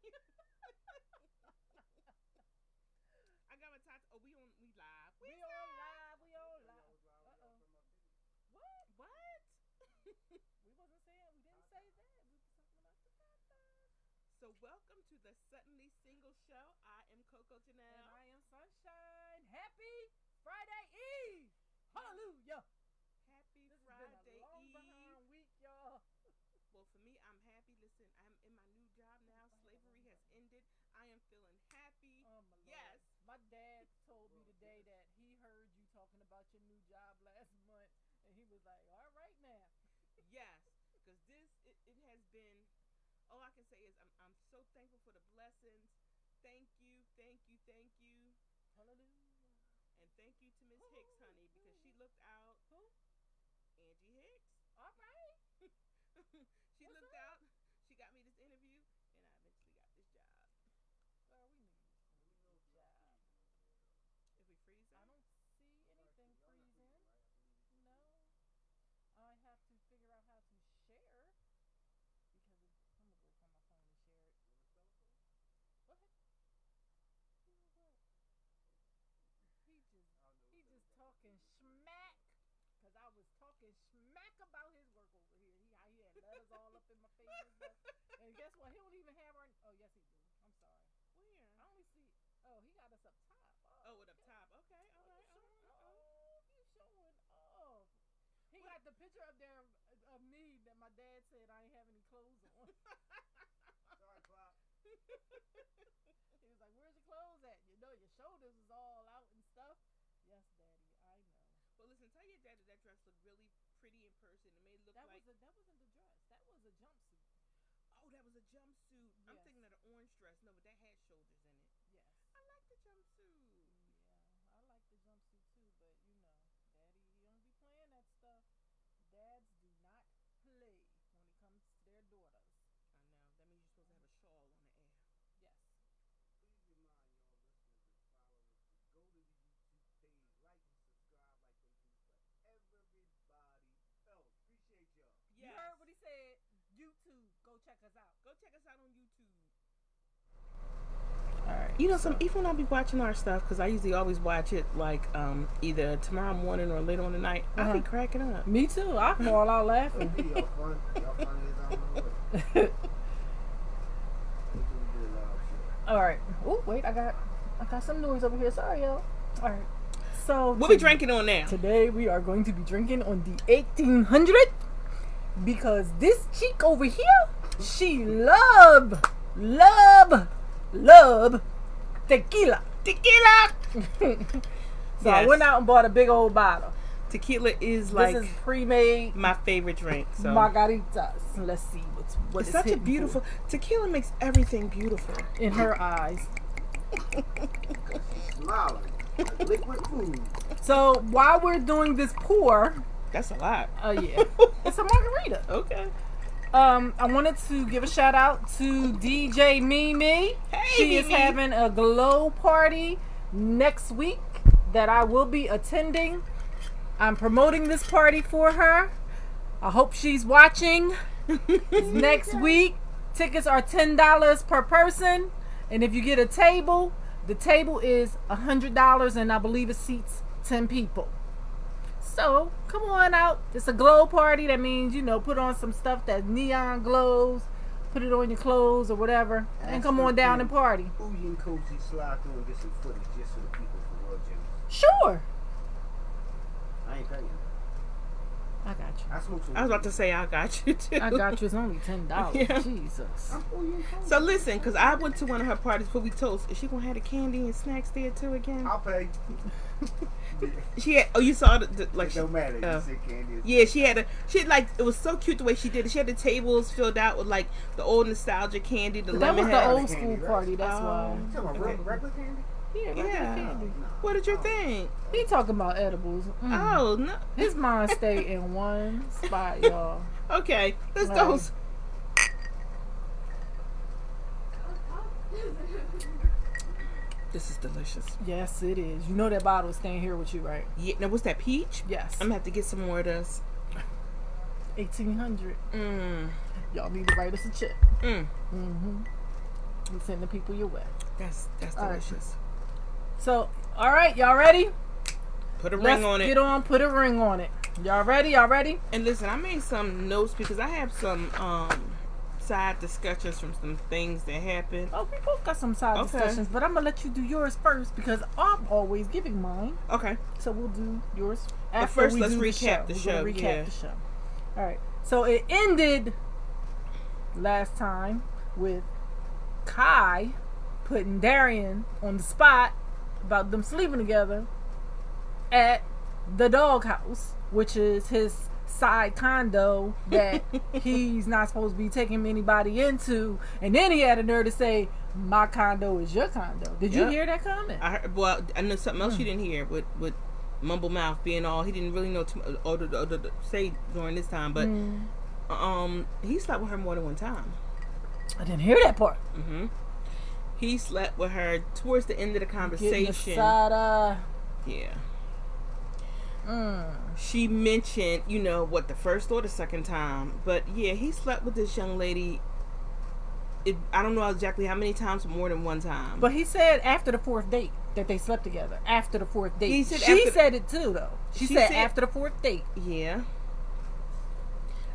I got my top. Oh, we live. We on live. We on live. Uh-oh. What? What? We wasn't saying. We didn't say that. We was talking about the podcast. So welcome to the Suddenly Single Show. I am Coco And Janelle. I am Sunshine. Happy Friday Eve. Hallelujah. Happy This has been a Friday long Eve. behind week, y'all. Well, for me, I'm happy. Listen, I'm in my new job now. Slavery has ended. I am feeling happy. Oh my Yes. lord. My dad told me today that he heard you talking about your new job last month, and he was like, "All right now." Yes. Because it has been, all I can say is I'm so thankful for the blessings. Thank you, thank you, thank you. Hallelujah. And thank you to Miss Hicks, honey, because she looked out. Who? Angie Hicks. All right. She What's looked up? out. She got me this interview, and I eventually got this job. Girl, we knew you was gonna get this job. If we freeze I it, don't see anything freezing. No. I have to figure out how to share because I'm gonna go from my phone and share it. What? You know what? He just talking smack. Cause I was talking smack about his work over here. He had letters all up in my face and stuff. And guess what? He don't even have our. Oh yes, he do. I'm sorry. where? I only see. Oh, he got us up top. Oh, Oh, it up okay. top. Okay, all Oh, right, you all showing right. off. You showing off. He What? got the picture up there of me that my dad said I ain't have any clothes on. Sorry, Pop. He was like, "Where's your clothes at? You know your shoulders is all out and stuff." Yes, Daddy, I know. Well, listen, tell your dad that dress looked really pretty in person. It made it look That like. that wasn't the dress. That was a jumpsuit. Oh, that was a jumpsuit. I'm Yes. thinking of the orange dress. No, but that had shoulders in it. Yes. I like the jumpsuit. Yeah, I like the jumpsuit too, but you know, Daddy, he don't be playing that stuff. Dads do not play when it comes to their daughters. I know. That means you're supposed to have a shawl on the air. Yes. Please remind y'all listeners and followers to go to the YouTube page, like and subscribe like they do for everybody else. Appreciate y'all. You Yes. heard what he said. YouTube, go check us out. Go check us out on YouTube. All right. You know, even when I be watching our stuff, because I usually always watch it like either tomorrow morning or later on the night, I be cracking up. Me too. I fall out laughing. Hey, y'all fun. Y'all funny as I don't know what. Wait till we do a live show. All right. Oh wait, I got some noise over here. Sorry, y'all. All right. So What we drinking on now? today we are going to be drinking on the 1800 because this chick over here, she love tequila. Tequila. So I Yes. went out and bought a big old bottle. Tequila is like This is pre-made my favorite drink. So margaritas. Let's see what it's is such a hitting beautiful. Tequila makes everything beautiful. in her eyes. Smiling. Like liquid food. So while we're doing this pour, That's a lot. yeah, it's a margarita. Okay. I wanted to give a shout out to DJ Mimi. Hey, She is Mimi. having a glow party next week that I will be attending. I'm promoting this party for her. I hope she's watching. It's next week. Tickets are $10 per person, and if you get a table, the table is $100, and I believe it seats 10 people. So come on out. It's a glow party. That means, put on some stuff that neon glows, put it on your clothes or whatever, and come on down and party. Bougie and Cozy slide through and get some footage just for the people for World Gems. Sure. I ain't paying. I got you. I smoke some. I was about to say I got you too. I got you. It's only $10. Yeah. Jesus. I'm bougie and Cozy. So listen, because I went to one of her parties before we toast. Is she gonna have the candy and snacks there too again? I'll pay. She had. Oh, you saw the like. It don't matter. Oh. You say candy. Yeah, she had like it was so cute the way she did it. She had the tables filled out with like the old nostalgia candy, the That lemon was the head. old school party. That's why. You talking about regular candy? Yeah, regular Yeah. candy. What did you think? He talking about edibles. Oh no. His mind stay in one spot, y'all. Okay, let's Right. toast. This is delicious. Yes, it is. You know that bottle is staying here with you, right? Yeah. Now what's that peach? Yes. I'm gonna have to get some more of this. 1800. Mmm. Y'all need to write us a check. Mm. Mm-hmm. He's sending people your way. That's All right. delicious. So, all right, y'all ready? Put a Let's ring on it. get on, put a ring on it. Y'all ready? Y'all ready? And listen, I made some notes because I have some side discussions from some things that happened. Oh, we both got some side discussions, but I'm going to let you do yours first because I'm always giving mine. Okay. So we'll do yours But after first, we let's do recap the the show. show. We're gonna Yeah. recap the show. All right. So it ended last time with Kai putting Darian on the spot about them sleeping together at the doghouse, which is his side condo that he's not supposed to be taking anybody into. And then he had a nerve to say, "My condo is your condo." Did you Yep. hear that comment? I know something else you didn't hear with Mumble Mouth being all he didn't really know to say during this time, but he slept with her more than one time. I didn't hear that part. He slept with her towards the end of the Getting conversation. the side eye. Yeah. She mentioned, what, the first or the second time. But yeah, he slept with this young lady. I don't know exactly how many times, but more than one time. But he said after the fourth date that they slept together. After the fourth date. He said she after- said it too, though. She said after the fourth date. Yeah.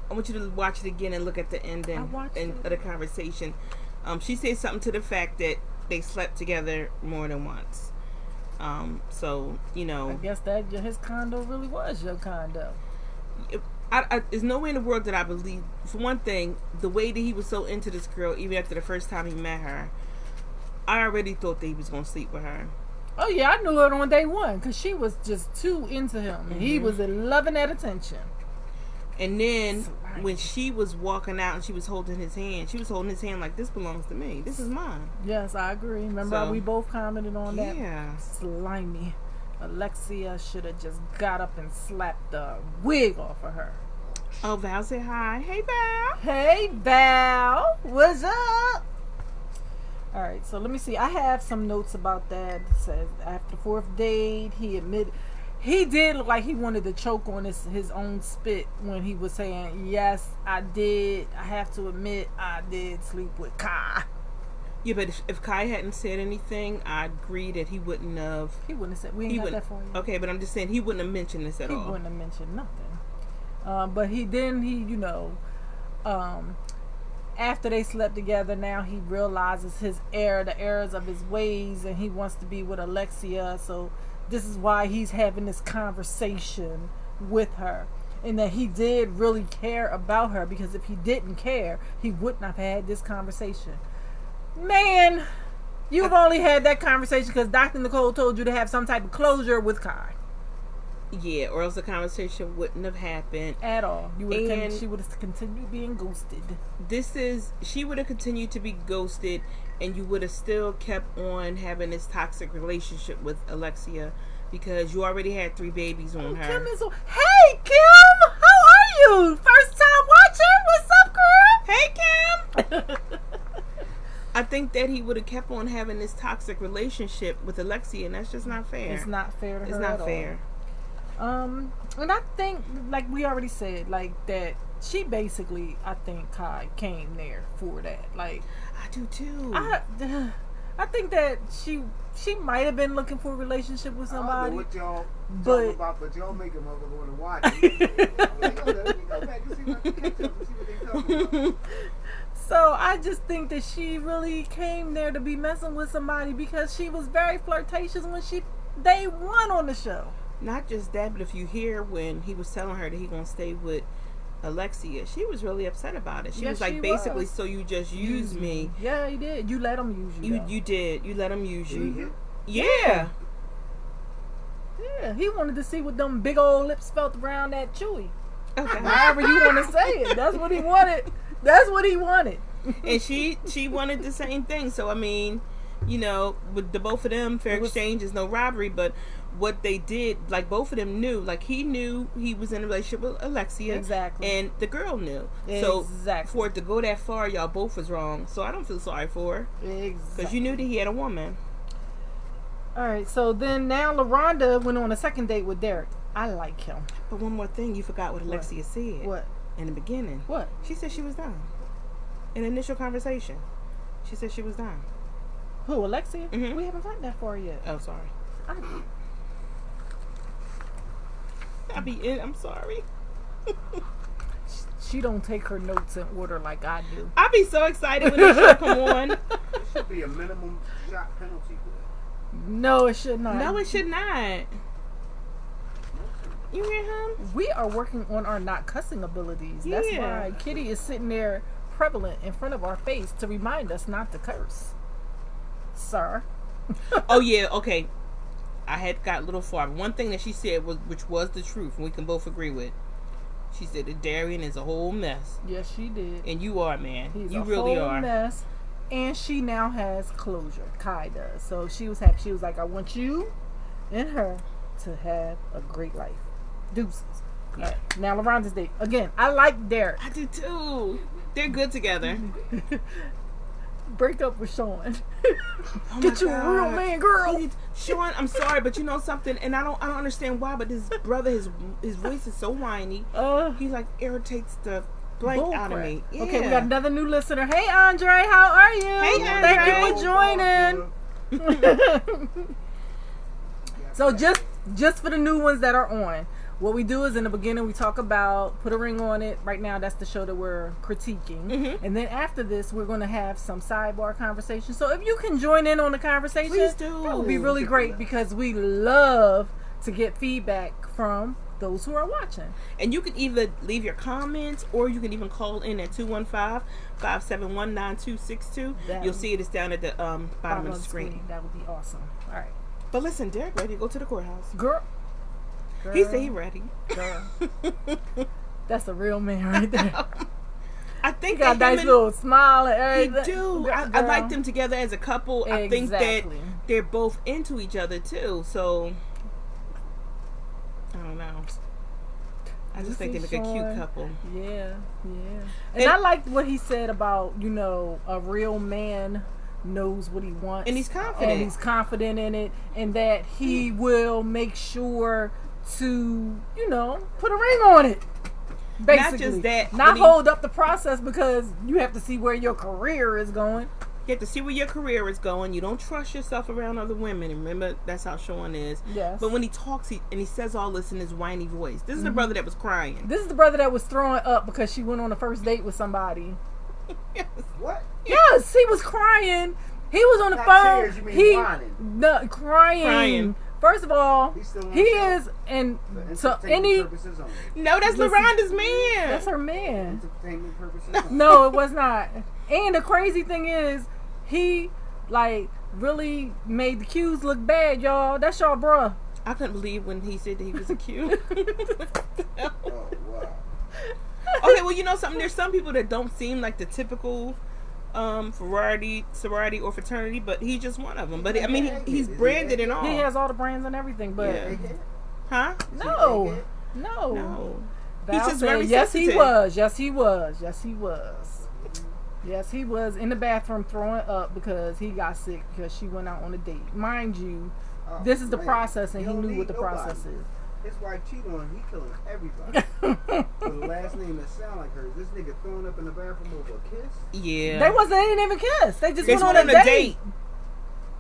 I want you to watch it again and look at the ending of the conversation. She said something to the fact that they slept together more than once. So, I guess that his condo really was your condo. There's no way in the world that I believe. For one thing, the way that he was so into this girl, even after the first time he met her, I already thought that he was going to sleep with her. Oh yeah, I knew her on day one because she was just too into him, and he was loving that attention. And then when she was walking out and she was holding his hand, she was holding his hand like, "This belongs to me. This is mine." Yes, I agree. Remember how we both commented on that? Yeah. Slimy. Alexia should have just got up and slapped the wig off of her. Oh, Val said hi. Hey, Val. Hey, Val. What's up? All right, so let me see. I have some notes about that. It says after the fourth date, he admitted he did look like he wanted to choke on his own spit when he was saying, "Yes, I did. I have to admit, I did sleep with Kai." Yeah, but if Kai hadn't said anything, I agree that he wouldn't have. He wouldn't have said. We ain't got that far yet. Okay, but I'm just saying he wouldn't have mentioned this at all. He wouldn't have mentioned nothing. But he after they slept together, now he realizes the errors of his ways, and he wants to be with Alexia. So this is why he's having this conversation with her, and that he did really care about her, because if he didn't care, he wouldn't have had this conversation. Man, you've only had that conversation because Dr. Nicole told you to have some type of closure with Kai. Yeah, or else the conversation wouldn't have happened At all. She would have continued being ghosted. She would have continued to be ghosted, and you would have still kept on having this toxic relationship with Alexia because you already had 3 babies on her. Kim is hey, Kim! How are you? First time watching? What's up, girl? Hey, Kim! I think that he would have kept on having this toxic relationship with Alexia, and that's just not fair. It's not fair to her. It's not fair. And I think, like we already said, like that she basically, I think Kai came there for that. Like, I do too. I think that she might have been looking for a relationship with somebody. I don't know what y'all but talking about, but y'all make a mother want to watch it. Let me go back and see what they catch up and see what they talking about. So I just think that she really came there to be messing with somebody because she was very flirtatious when they won on the show. Not just that, but if you hear when he was telling her that he gonna stay with Alexia, she was really upset about it. She was like, basically, so you just use me. Yeah, he did. You let him use you. You did. You let him use you. Mm-hmm. Yeah. Yeah, he wanted to see what them big old lips felt around that Chewy. Okay. However you want to say it. That's what he wanted. That's what he wanted. And she wanted the same thing. So I mean, with the both of them, fair exchange is no robbery. But what they did, like both of them knew, like he knew he was in a relationship with Alexia, exactly, and the girl knew. Exactly. So for it to go that far, y'all both was wrong. So I don't feel sorry for her, exactly, because you knew that he had a woman. All right. So then now LaRonda went on a second date with Derek. I like him. But one more thing, you forgot what Alexia said. What? In the beginning. What? She said she was done. In the initial conversation. She said she was done. Who, Alexia? Mhm. We haven't gotten that far yet. Oh, sorry. I'm sorry. She don't take her notes in order like I do. I'll be so excited when the show come on. There should be a minimum shot penalty for that. No, it should not. No, it should not. You hear him? We are working on our not cussing abilities. That's Yeah. why Kitty is sitting there prevalent in front of our face to remind us not to curse. Sir. Oh yeah, okay. I had got a little far. One thing that she said was, which was the truth, and we can both agree with. She said that Darian is a whole mess, Yes, she did. and you are, man. He's You a really whole are. mess. And she now has closure. Kai does. So she was happy. She was like, I want you and her to have a great life. Deuces. Yeah. All right. Now, LaRonda's date. Again, I like Derek. I do too. They're good together. Break up with Sean. Oh Get my you a real God. man, girl. Sean, I'm sorry, but you know something, and I don't understand why, but this brother, his voice is so whiny. He like irritates the blank Bull out of crap. me. Yeah. Okay, we got another new listener. Hey, Andre, how are you? Hey, Thank you for joining. So just for the new ones that are on, what we do is in the beginning we talk about Put a Ring on It. Right now that's the show that we're critiquing. Mhm. And then after this we're going to have some sidebar conversation. So if you can join in on the conversation, Please do. that would be really great because we love to get feedback from those who are watching. And you can either leave your comments or you can even call in at 215-571-9262. You'll see it is down at the bottom of the screen. That would be awesome. All right. But listen, Derek ready to go to the courthouse. Girl. He said he ready. Girl. That's a real man right there. I He think got a that him nice and- little smile and He everything. do. I Girl. like them together as a couple. I think that Exactly. they're both into each other too. So I don't know. I just think they make a cute Sean. couple. Yeah. And- I liked what he said about, a real man knows what he wants. And he's confident. And he's confident in it. And that he will make sure to, put a ring on it. Basically. Not just that, Not but he- hold up the process because you have to see where your career is going. You have to see where your career is going. You don't trust yourself around other women. And remember, that's how Sean is. Yes. But when he talks, and he says all this in his whiny voice. This is the brother that was crying. This is the brother that was throwing up because she went on a first date with somebody. Yes. What? Yes, he was crying. He was on the Not phone. tears, you mean whining. Crying. Crying. First of all, He's still on he the show? is, and For so entertainment purposes only. No, that's Listen, LaRonda's man. that's her man. Entertainment purposes only. No, it was not. And the crazy thing is, he really made the Q's look bad, y'all. That's y'all, bruh. I couldn't believe when he said that he was a cute. Oh, wow. Okay, well, something. There's some people that don't seem like the typical sorority or fraternity, but he's just one of them. But I mean, he's branded and all. He has all the brands and everything, but Yeah. Egghead? Huh? no. No. Val He's just said, very yes, he sensitive. was. Yes, he was. Yes, he was. Yes, he was in the bathroom throwing up because he got sick because she went out on a date. Mind you, Oh, this is the man. process, and he don't knew need what the nobody. process is. His wife cheated on him. He killing everybody. With a last name that sound like hers. This nigga throwing up in the bathroom over a kiss? Yeah. They didn't even kiss. They just They went on a date.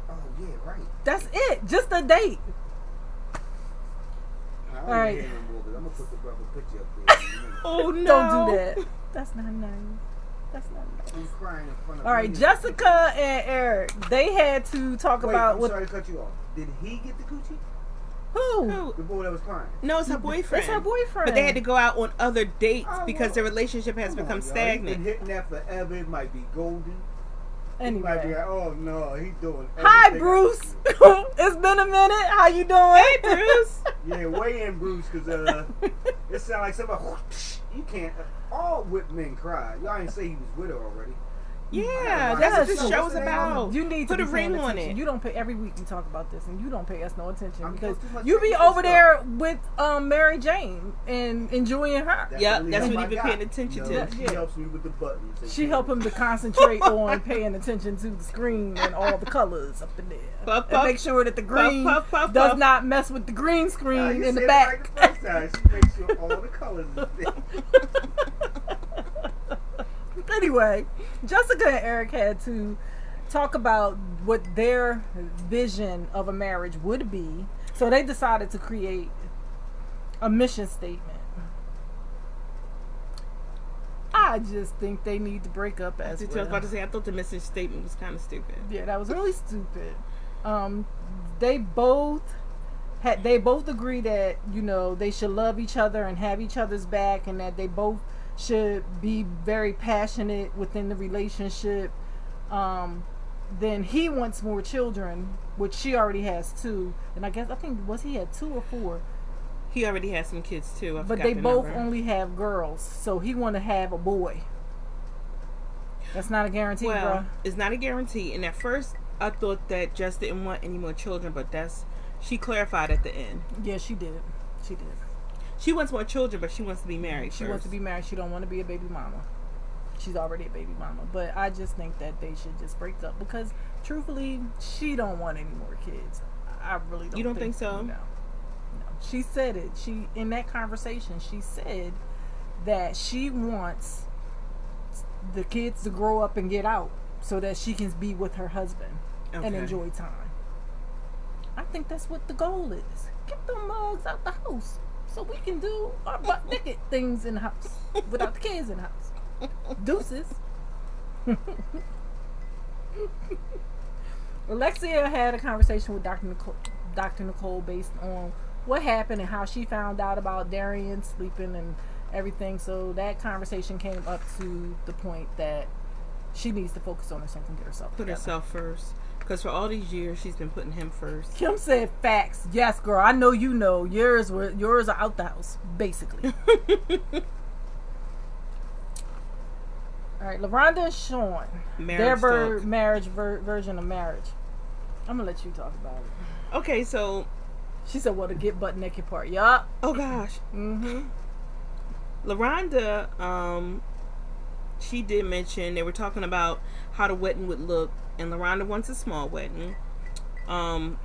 Oh, yeah, right. That's it. Just a date. I don't All right. hear no more, but I'm going to put the brother picture up there. In a minute. Oh no! Don't do that. That's not nice. That's not nice. I'm crying in front of All right, millions of Jessica and Eric, they had to talk people. Wait, about I'm what. sorry to cut you off. Did he get the coochie? Who? Who? The boy that was crying. No, it's her boyfriend. It's her boyfriend. But they had to go out on other dates Oh, because well. their relationship has Come on, become y'all. He stagnant. been hitting that forever. It might be golden. He might be Anyway. like, oh no, he doing Hi, everything I Bruce. can do. It's been a minute. How you doing? Hey, Bruce. Yeah, weigh in, Bruce, because it sound like somebody. You can't. All whip men cry. Y'all ain't say he was with her already. Yeah, Yes, that's what so this show what's is the name? about. You need to put a be paying ring on attention. it. You don't pay every week. We talk about this, and you don't pay us no attention I'm because too much you be technical over stuff. there with Mary Jane and enjoying her. Yep, really that's help what my he been guy. paying attention You know, to. She Yeah. helps me with the buttons. She helped him to concentrate on paying attention to the screen and all the colors up in there, Puff, and puff. make sure that the green puff, puff, does puff. not mess with the green screen in the Right back. the first time. She makes sure all the colors is there. Anyway, Jessica and Eric had to talk about what their vision of a marriage would be. So they decided to create a mission statement. I just think they need to break up as well. I was about to say, I thought the mission statement was kind of stupid. Yeah, that was really stupid. They both agree that, you know, they should love each other and have each other's back, and that they both should be very passionate within the relationship. Then he wants more children, which she already has 2, and I think he had 2 or 4. He already has some kids too. But they both only have girls, so he want to have a boy. That's not a guarantee, bro. It's not a guarantee. And at first, I thought that Jess didn't want any more children, but she clarified at the end. Yeah, she did. She did. She wants more children, but she wants to be married. She wants to be married. She don't want to be a baby mama. She's already a baby mama. But I just think that they should just break up because, truthfully, she don't want any more kids. I really don't. You don't think so? No. She said it. In that conversation, she said that she wants the kids to grow up and get out so that she can be with her husband and enjoy time. I think that's what the goal is. Get them mugs out the house so we can do our butt naked things in the house without the kids in the house. Deuces. Alexia had a conversation with Dr. Nicole based on what happened and how she found out about Darian sleeping and everything. So that conversation came up to the point that she needs to focus on herself and get herself together. Put herself first. Because for all these years, she's been putting him first. Kim said facts. Yes, girl. I know you know. Yours are out the house, basically. All right, LaRonda and Sean. Their marriage version of marriage. I'm going to let you talk about it. Okay, so... She said, well, to get butt naked part. Yup. Oh, gosh. Mm-hmm. LaRonda, she did mention, they were talking about how the wedding would look, and LaRonda wants a small wedding. Sean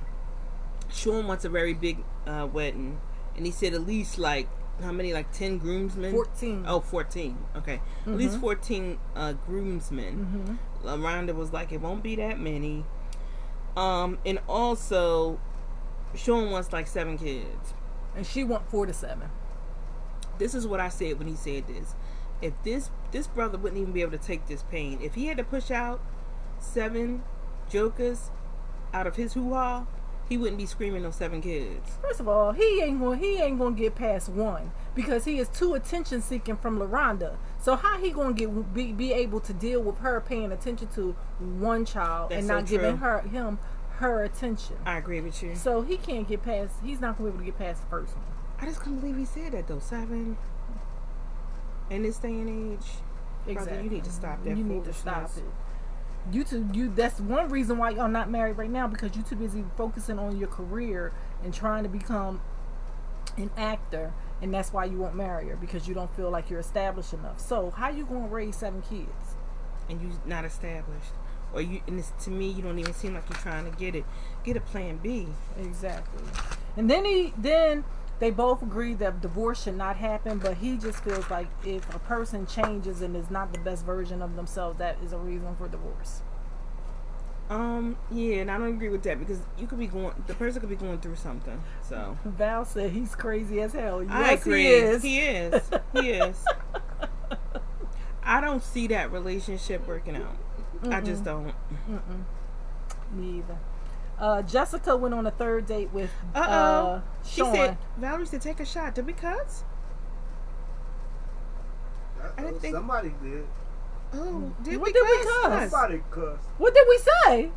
wants a very big wedding, and he said at least, like, how many, like 10 groomsmen? 14. Oh, 14. Okay. Mm-hmm. At least 14 groomsmen. Mm-hmm. LaRonda was like, it won't be that many. And also... Sean wants like 7 kids. And she wants 4 to 7. This is what I said when he said this. If this brother wouldn't even be able to take this pain. If he had to push out 7 jokers out of his hoo-ha, he wouldn't be screaming those 7 kids. First of all, he ain't gonna get past 1 because he is too attention seeking from LaRonda. So how he gonna be able to deal with her paying attention to 1 child and not giving him her attention? I agree with you. So he can't get past. He's not gonna be able to get past the first one. I just couldn't believe he said that though. 7 in this day and age. Exactly. Brother, you need to stop that. You need to stop it. That's one reason why y'all not married right now, because you're too busy focusing on your career and trying to become an actor, and that's why you won't marry her, because you don't feel like you're established enough. So how you gonna raise 7 kids and you not established? Or to me, you don't even seem like you're trying to get a plan B. Exactly. And then they both agree that divorce should not happen, but he just feels like if a person changes and is not the best version of themselves, that is a reason for divorce. Yeah, and I don't agree with that, because the person could be going through something. So Val said he's crazy as hell. Yes, I agree. He is. He is. I don't see that relationship working out. I just don't. Me either. Jessica went on a 3rd date with Sean. She said, Valerie said, take a shot. Did we cuss? I didn't think somebody did. Oh, did what we did cuss? we cuss? Somebody cussed. What did we say?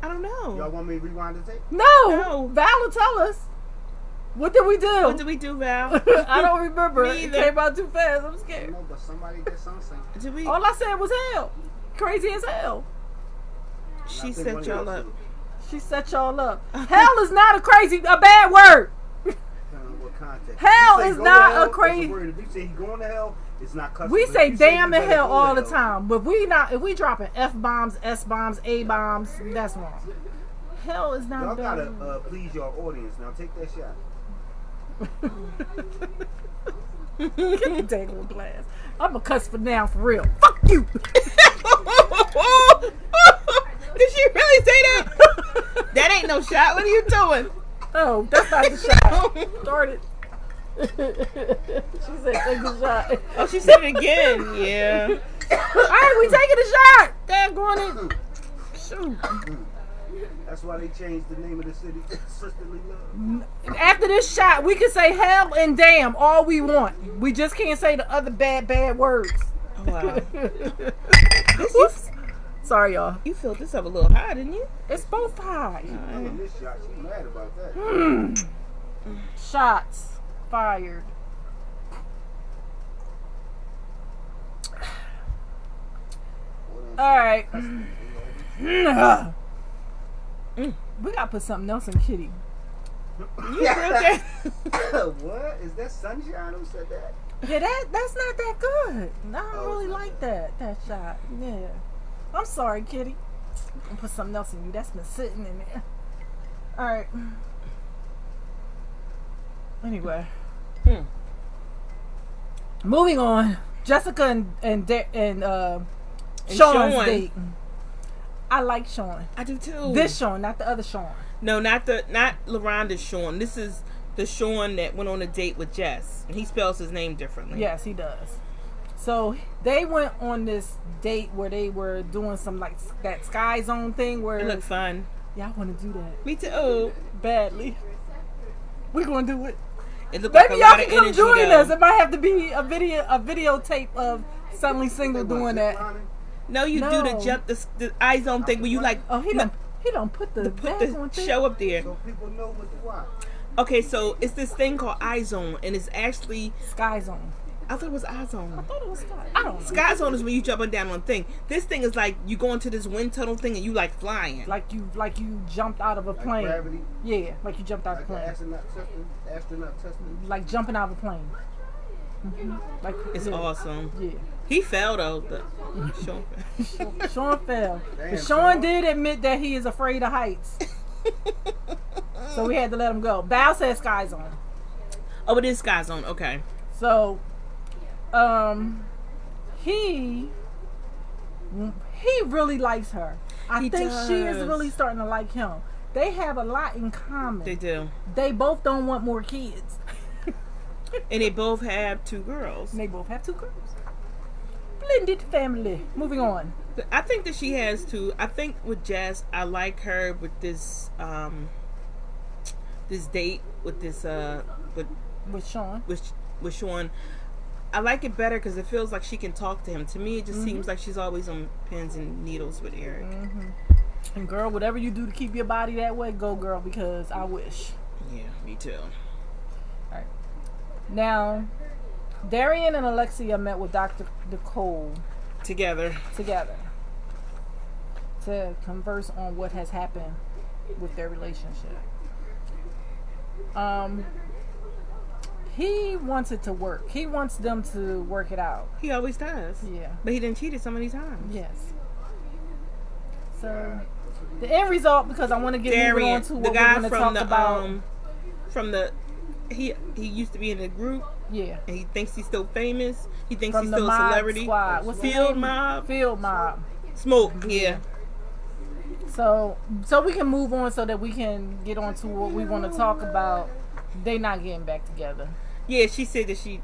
I don't know. Y'all want me to rewind the tape? No. Val will tell us. What did we do? What did we do, Val? I don't remember. Me It either. came out too fast. I'm scared. No, but somebody did something. Did we? All I said was hell. Crazy as hell. She set y'all up. She set y'all up. Hell is not a bad word. What context? Hell is not a crazy. If you say he going to hell, it's not cussing. We say damn and hell all the time, but if we dropping F-bombs, S-bombs, A-bombs, that's wrong. Hell is not y'all bad. gotta please your audience. Now take that shot. Get the dang glass. I'm a cuss for now, for real. Fuck you. Did she really say that? That ain't no shot. What are you doing? Oh, that's not the shot. Start it. She said take the shot. Oh, she said it again. Yeah. Alright, we taking a shot. Dad going in. Shoot. That's why they changed the name of the city. Sisterly Love. After this shot, we can say hell and damn all we want. We just can't say the other bad words. Oh, wow. Oops. Sorry, y'all. You filled this up a little high, didn't you? It's both high. This shot, she mad about that. Shots fired. All right. We gotta put something else in Kitty. What? Is that Sunshine who said that? Yeah, that's not that good. I don't really like that shot. Yeah. I'm sorry, Kitty. I'm gonna put something else in you. That's been sitting in there. Alright. Anyway. Moving on. Jessica and Sean's date. I like Sean. I do too. This Sean, not the other Sean. No, not LaRonda's Sean. This is the Sean that went on a date with Jess. And he spells his name differently. Yes, he does. So they went on this date where they were doing some like that Sky Zone thing where it looked fun. Yeah, I want to do that. Me too. Badly. We're gonna do it. It looked Maybe like a y'all lot can of come energy, join though. us. It might have to be a videotape of Suddenly Single doing that. No, you do the jump the iZone thing where you like. Oh, he don't put the show up there. So people know what to watch. Okay, so it's this thing called iZone, and it's actually Sky Zone. I thought it was iZone. I thought it was Sky. I don't know. Sky Zone is when you jump up and down on a thing. This thing is like you go into this wind tunnel thing and you like flying. Like you jumped out of a plane. Gravity. Yeah, like you jumped out of a plane. Astronaut testing. Like jumping out of a plane. Mm-hmm. Like It's awesome. Yeah. He fell though. Sean fell. Damn, But Sean did admit that he is afraid of heights. So we had to let him go. Val said Sky Zone. Oh, it is Sky Zone. Okay. So, he really likes her. I think she is really starting to like him. They have a lot in common. They do. They both don't want more kids. And they both have 2 girls. And they both have 2 girls. Blended family. Moving on. I think that she has 2. I think with Jess, I like her with this this date with this with Sean. With Sean. I like it better because it feels like she can talk to him. To me, it just seems like she's always on pins and needles with Eric. And girl, whatever you do to keep your body that way, go girl, because I wish. Yeah, me too. Alright. Now, Darian and Alexia met with Dr. Nicole Together to converse on what has happened with their relationship. He wants it to work. He wants them to work it out. He always does. Yeah. But he done cheated so many times. Yes. So, the end result, because I want to get moving on to what we're going to talk about. He used to be in the group. Yeah. And he thinks he's still famous. He thinks From he's the still a mob celebrity. Squad. What's the Field name? Mob. Field Mob. Smoke. Yeah. So we can move on so that we can get on to what we want to talk about. They not getting back together. Yeah, she said that she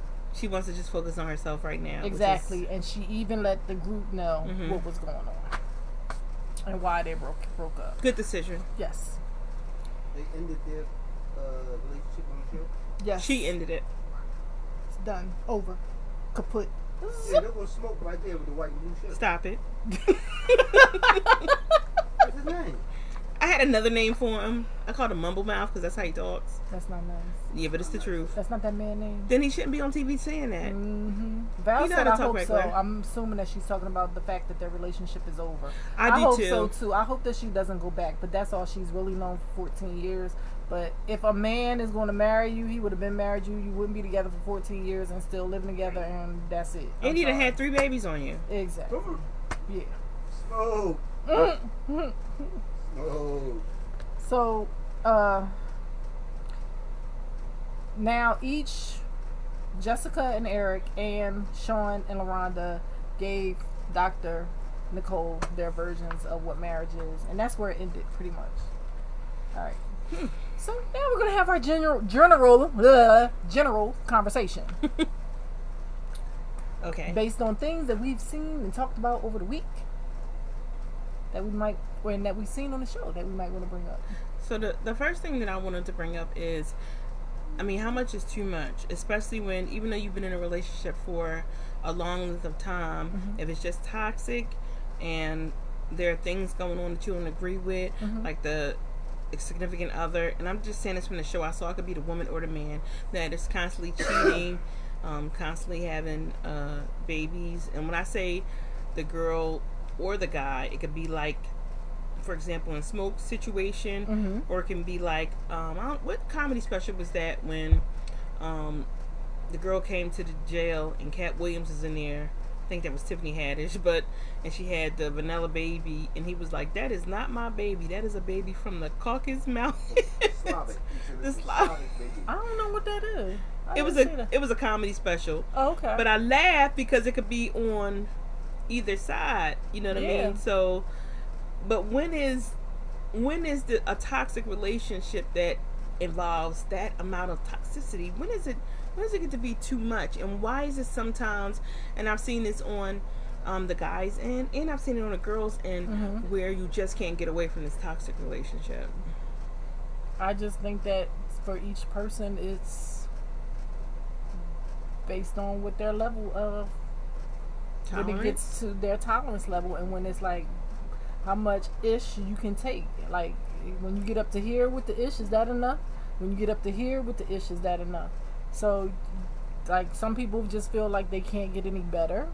wants to just focus on herself right now. Exactly. And she even let the group know what was going on. And why they broke up. Good decision. Yes. They ended their relationship on the show. Yes. She ended it. It's done. Over. Kaput. Yeah, they're gonna smoke right there with the white and blue shirt. Stop it. What's his name? I had another name for him. I called him Mumble Mouth because that's how he talks. That's not nice. Yeah, but it's the truth. That's not that man's name. Then he shouldn't be on TV saying that. Val said I hope so. Way. I'm assuming that she's talking about the fact that their relationship is over. I do hope too. so too. I hope that she doesn't go back, but that's all she's really known for 14 years. But if a man is going to marry you, he would have been married you. You wouldn't be together for 14 years and still living together, and that's it. And he'd have had 3 babies on you. Exactly. Yeah. Smoke. Smoke. So, now each Jessica and Eric and Sean and LaRonda gave Dr. Nicole their versions of what marriage is, and that's where it ended pretty much. All right. So now we're gonna have our general conversation. Okay. Based on things that we've seen and talked about over the week, that we've seen on the show that we might want to bring up. So the first thing that I wanted to bring up is, I mean, how much is too much? Especially when, even though you've been in a relationship for a long length of time, Mm-hmm. if it's just toxic and there are things going on that you don't agree with, Mm-hmm. like the significant other, and I'm just saying this from the show I saw, it could be the woman or the man that is constantly cheating, constantly having babies. And when I say the girl or the guy, it could be like, for example, in Smoke's situation, Mm-hmm. or it can be like, what comedy special was that when the girl came to the jail and Cat Williams is in there? I think that was Tiffany Haddish, and she had the vanilla baby, and he was like, "That is not my baby. That is a baby from the Caucasus Mountains." Slavic. The It's a Slavic. baby. I don't know what that is. It was a comedy special. Oh, okay. But I laughed because it could be on either side. You know what I Yeah. mean? So, but when is a toxic relationship that involves that amount of toxicity? When does it get to be too much? And why is it sometimes? And I've seen this on the guys end, and I've seen it on the girls end, Mm-hmm. where you just can't get away from this toxic relationship. I just think that for each person, it's based on what their level of when it gets to their tolerance level, and when it's like how much ish you can take. Like when you get up to here with the ish, is that enough? When you get up to here with the ish, is that enough? So, like, some people just feel like they can't get any better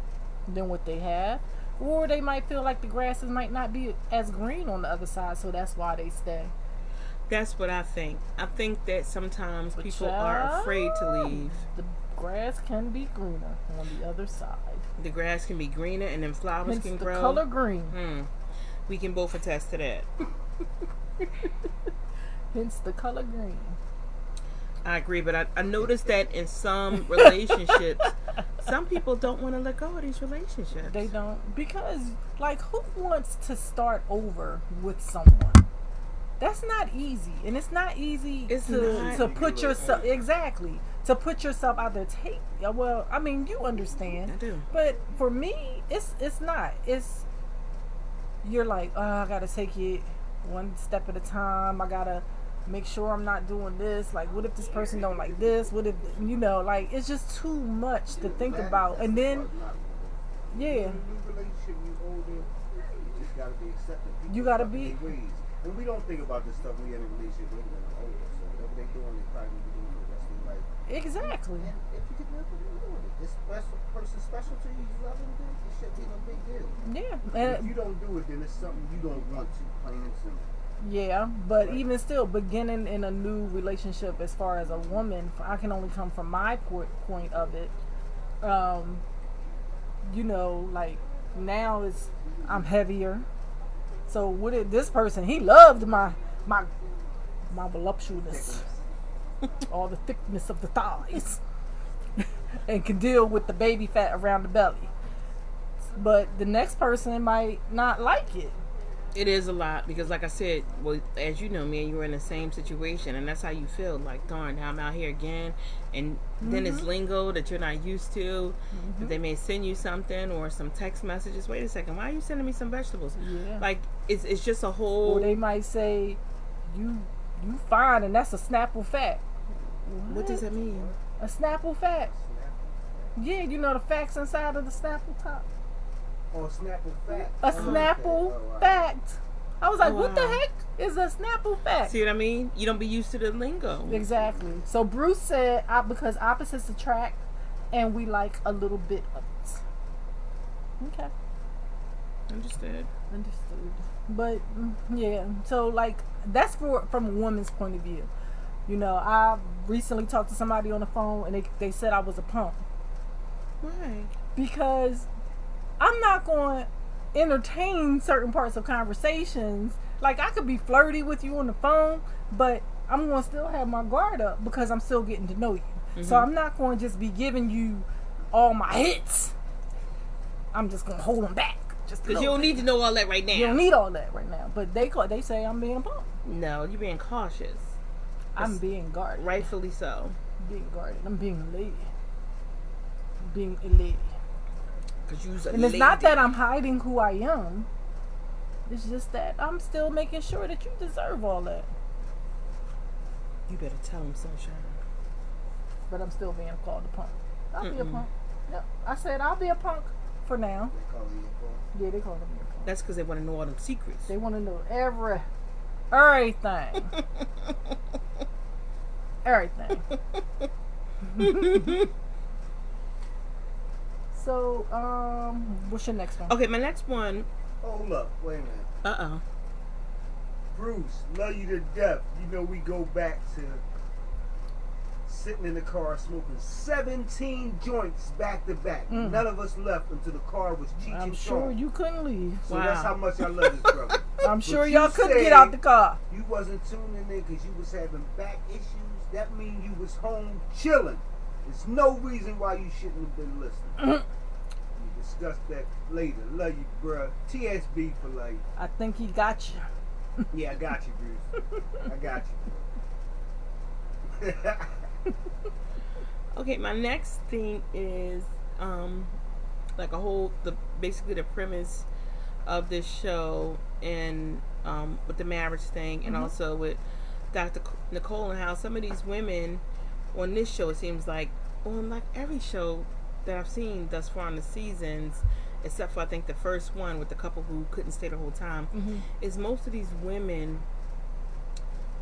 than what they have, or they might feel like the grasses might not be as green on the other side, so that's why they stay. That's what I think. I think that sometimes But people are afraid to leave. The grass can be greener on the other side. The grass can be greener, and then flowers Hence can the grow. color green. We can both attest to that. Hence the color green. I agree, but I noticed that in some relationships, some people don't want to let go of these relationships. They don't, because like, who wants to start over with someone? That's not easy, and it's not easy to put yourself to put yourself out there. Well, I mean, you understand. I do. But for me, it's not. You're like, oh, I gotta take it one step at a time. I gotta make sure I'm not doing this. Like, what if this person don't like this? What if, like, it's just too much to think about. And then, yeah, In a new relationship, you older, you just gotta be accepted. People You gotta stuck in be- their ways. And we don't think about this stuff when we're in a relationship with them older. So whatever they doing, they probably be doing for the rest of their life. exactly. And if you can live with it, live with it. This person special to you, you love them, then it should be no big deal. Yeah, If you don't do it, then it's something you don't want to, plain and simple. yeah. But even still, beginning in a new relationship, as far as a woman, I can only come from my point of it. Like now I'm heavier. So this person, he loved my voluptuousness, all the thickness of the thighs, and can deal with the baby fat around the belly. But the next person might not like it. It is a lot because, like I said, well, as you know, me and you were in the same situation, and that's how you feel. Like, darn, I'm out here again, and then it's lingo that you're not used to. That they may send you something or some text messages. Wait a second, why are you sending me some vegetables? Yeah. Like, it's just a whole. Or they might say, "You fine," and that's a Snapple fat. What does that mean? A Snapple fat. Yeah, you know the facts inside of the Snapple top. Or Snapple fact. A Snapple fact. I was like, Oh, what the wow. heck is a Snapple fact? See what I mean? You don't be used to the lingo. Exactly. So Bruce said, because opposites attract, and we like a little bit of it. Okay. Understood. But yeah, so like that's from a woman's point of view. I recently talked to somebody on the phone, and they said I was a punk. Why? Because I'm not going to entertain certain parts of conversations. Like, I could be flirty with you on the phone, but I'm going to still have my guard up because I'm still getting to know you. So I'm not going to just be giving you all my hits. I'm just going to hold them back just because you don't need to know all that right now. You don't need all that right now. But they say I'm being a punk. No, you're being cautious. I'm being guarded. Rightfully so. Being guarded. I'm being a lady. Being a lady. Because you's a and it's not that I'm hiding who I am. It's just that I'm still making sure that you deserve all that. You better tell him, Sunshine. But I'm still being called a punk. I'll be a punk. Yep. I said I'll be a punk for now. They call you a punk? Yeah, they call me a punk. That's because they want to know all them secrets. They want to know everything. Everything. So, what's your next one? Okay, my next one. Hold up, wait a minute. Uh-oh. Bruce, love you to death. You know we go back to sitting in the car smoking 17 joints back to back. None of us left until the car was cheeching. I'm sure you couldn't leave. So that's how much I love this brother. I'm sure y'all couldn't get out the car. You wasn't tuning in because you was having back issues. That means you was home chilling. There's no reason why you shouldn't have been listening. We discuss that later. Love you, bruh. TSB for life. I think he got you. Yeah, I got you, Bruce. I got you, bro. Okay, my next thing is like basically the premise of this show and with the marriage thing and also with Dr. Nicole and how some of these women on this show, it seems like on like every show that I've seen thus far in the seasons, except for I think the first one with the couple who couldn't stay the whole time, is most of these women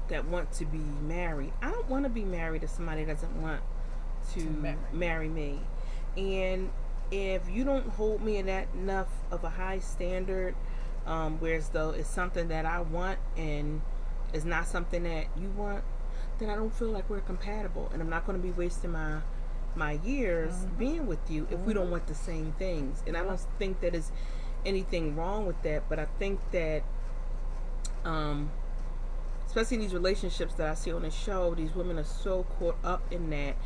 that want to be married. I don't want to be married to somebody that doesn't want to marry me. And if you don't hold me in that enough of a high standard, whereas though it's something that I want and it's not something that you want, then I don't feel like we're compatible, and I'm not going to be wasting my years being with you if we don't want the same things. And I don't think that is anything wrong with that, but I think that especially in these relationships that I see on the show, these women are so caught up in that.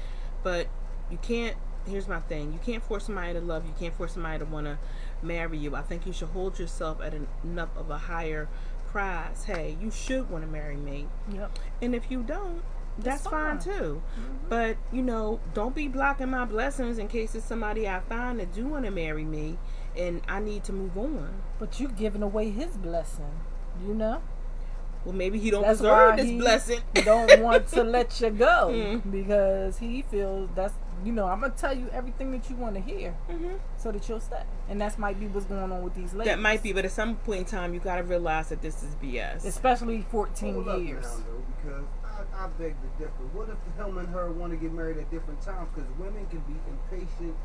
But you can't, here's my thing, you can't force somebody to love you, you can't force somebody to want to marry you. I think you should hold yourself at enough of a higher prize. Hey, you should want to marry me. Yep. And if you don't, that's fine too. But, don't be blocking my blessings in case it's somebody I find that do want to marry me and I need to move on. But you're giving away his blessing, Well, maybe he don't deserve this blessing. He don't want to let you go because he feels that's, I'm going to tell you everything that you want to hear so that you'll stay. And that might be what's going on with these ladies. That might be, but at some point in time, you got to realize that this is BS. Especially 14 years. Now, though, because I beg to differ. What if him and her want to get married at different times? Because women can be impatient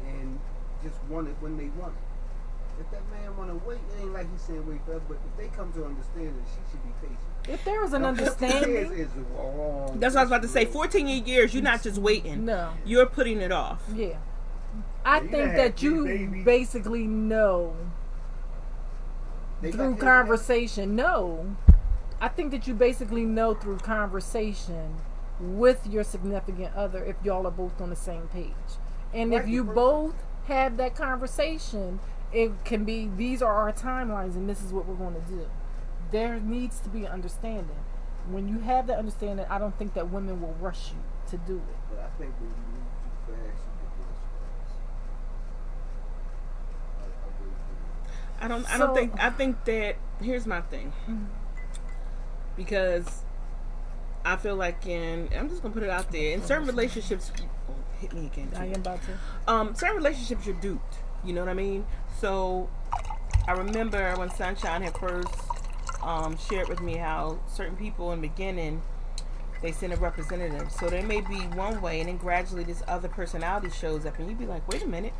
and just want it when they want it. If that man want to wait, it ain't like he's saying wait forever, but if they come to understand that she should be patient. If there was an understanding. That's what I was about to say. 14 years, you're not just waiting. No. You're putting it off. Yeah. I think that you basically know through conversation. No. I think that you basically know through conversation with your significant other if y'all are both on the same page. And if you both have that conversation, it can be, these are our timelines and this is what we're going to do. There needs to be an understanding. When you have that understanding, I don't think that women will rush you to do it. But I think when you move too fast, you get lost. I think that, here's my thing. Because I feel like I'm just going to put it out there, in certain relationships, hit me again. I am about to. Certain relationships you're duped. You know what I mean? So I remember when Sunshine had first shared with me how certain people in the beginning, they send a representative. So there may be one way, and then gradually this other personality shows up, and you'd be like, wait a minute.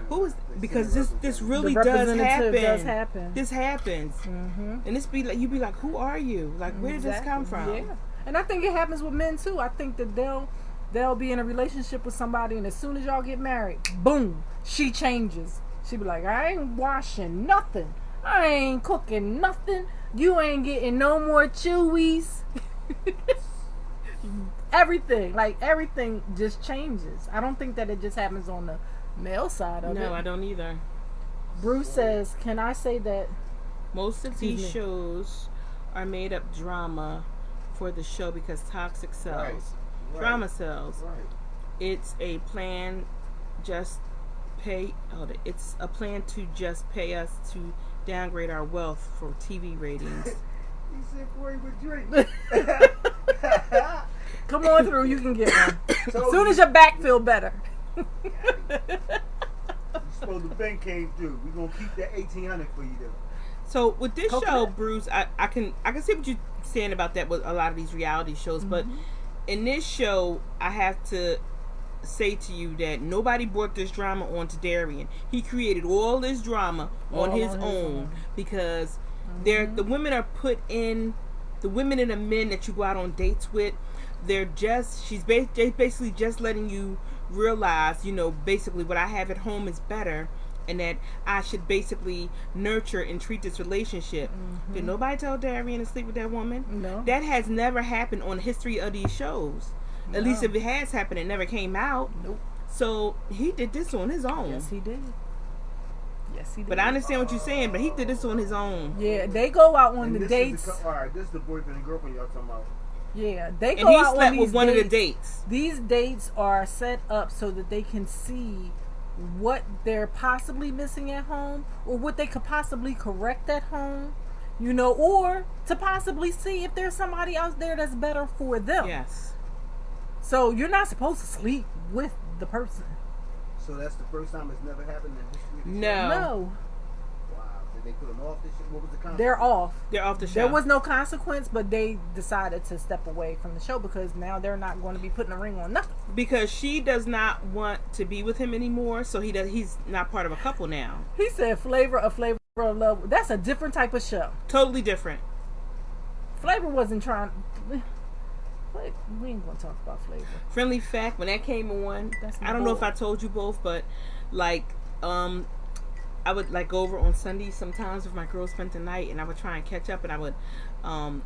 Who is, because this really does happen. This happens. And this be like, you'd be like, who are you? Like, where did this come from? Yeah. And I think it happens with men too. I think that they'll be in a relationship with somebody, and as soon as y'all get married, boom, she changes. She be like, I ain't washing nothing. I ain't cooking nothing. You ain't getting no more chewies. Everything just changes. I don't think that it just happens on the male side of it. No, I don't either. Bruce says, "Can I say that most of these shows are made up drama for the show because toxic sells, drama sells. Right. It's a plan, just pay. It's a plan to just pay us to downgrade our wealth for TV ratings." He said Paroi would drink. Come on through, you can get one. So As soon as your back feel better. You supposed the bank came through. We're gonna keep that 1,800 for you though. So with this Coconut. show, Bruce, I can see what you're saying about that with a lot of these reality shows, but in this show, I have to say to you that nobody brought this drama onto Darian. He created all this drama on his own because the women are put in, the women and the men that you go out on dates with, she's basically just letting you realize, basically what I have at home is better, and that I should basically nurture and treat this relationship. Did nobody tell Darian to sleep with that woman? No. That has never happened on the history of these shows. At least if it has happened, it never came out. Nope. So he did this on his own. Yes, he did. But I understand what you're saying, but he did this on his own. Yeah, they go out on And the this dates. Alright, this is the boyfriend and girlfriend y'all talking about. Yeah, they And go he out slept on with these one dates. of the dates. These dates are set up so that they can see what they're possibly missing at home, or what they could possibly correct at home, or to possibly see if there's somebody else there that's better for them. Yes. So you're not supposed to sleep with the person. So that's the first time it's never happened in history of the No. show? No, Wow. Did they put them off this shit? What was the consequence? they're off. They're off the show. There was no consequence, but they decided to step away from the show because now they're not going to be putting a ring on nothing. Because she does not want to be with him anymore, so he's not part of a couple now. He said Flavor of Love. That's a different type of show. Totally different. Flavor wasn't trying. We ain't gonna talk about Flavor. Friendly Fact, when that came on, That's my I don't know boy. if I told you both, but I would go over on Sundays sometimes if my girls spent the night, and I would try and catch up, and I would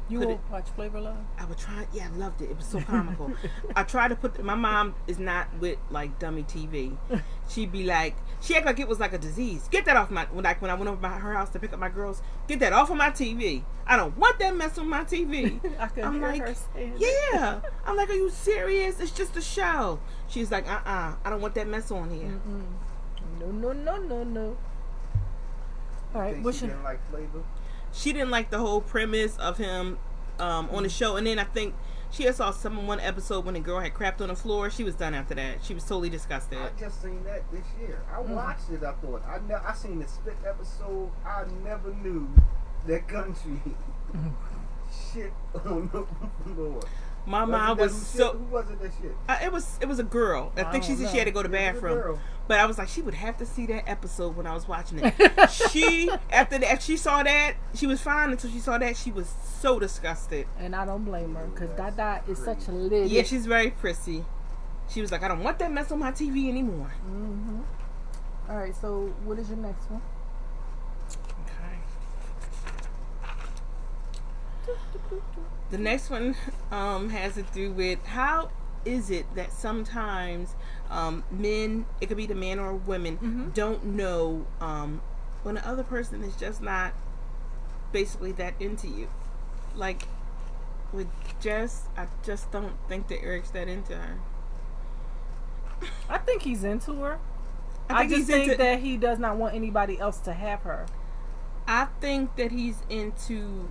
You will watch Flavor Love? I would try. Yeah, I loved it. It was so comical. I tried to put. My mom is not with dummy TV. She'd be like, she act like it was like a disease. Get that off my. When I went over by her house to pick up my girls, get that off of my TV. I don't want that mess on my TV. I could I'm hear like, her saying yeah. I'm like, are you serious? It's just a show. She's like, I don't want that mess on here. No. All right, Think she didn't like Flavor? She didn't like the whole premise of him on the show, and then I think she had saw one episode when the girl had crapped on the floor. She was done after that. She was totally disgusted. I just seen that this year. I watched it. I thought I seen the split episode. I never knew that country shit on the floor. My mom was so. Who was it that shit? It was a girl. I think she said she had to go to the It was a bathroom. girl. But I was like, she would have to see that episode when I was watching it. After that, she saw that, she was fine until she saw that. She was so disgusted. And I don't blame her because Dada is such a lady. Yeah, she's very prissy. She was like, I don't want that mess on my TV anymore. All right, so what is your next one? Okay. The next one has to do with how is it that sometimes men, it could be the man or women, don't know when the other person is just not basically that into you. Like with Jess, I just don't think that Eric's that into her. I think he's into her. I just think that he does not want anybody else to have her. I think that he's into.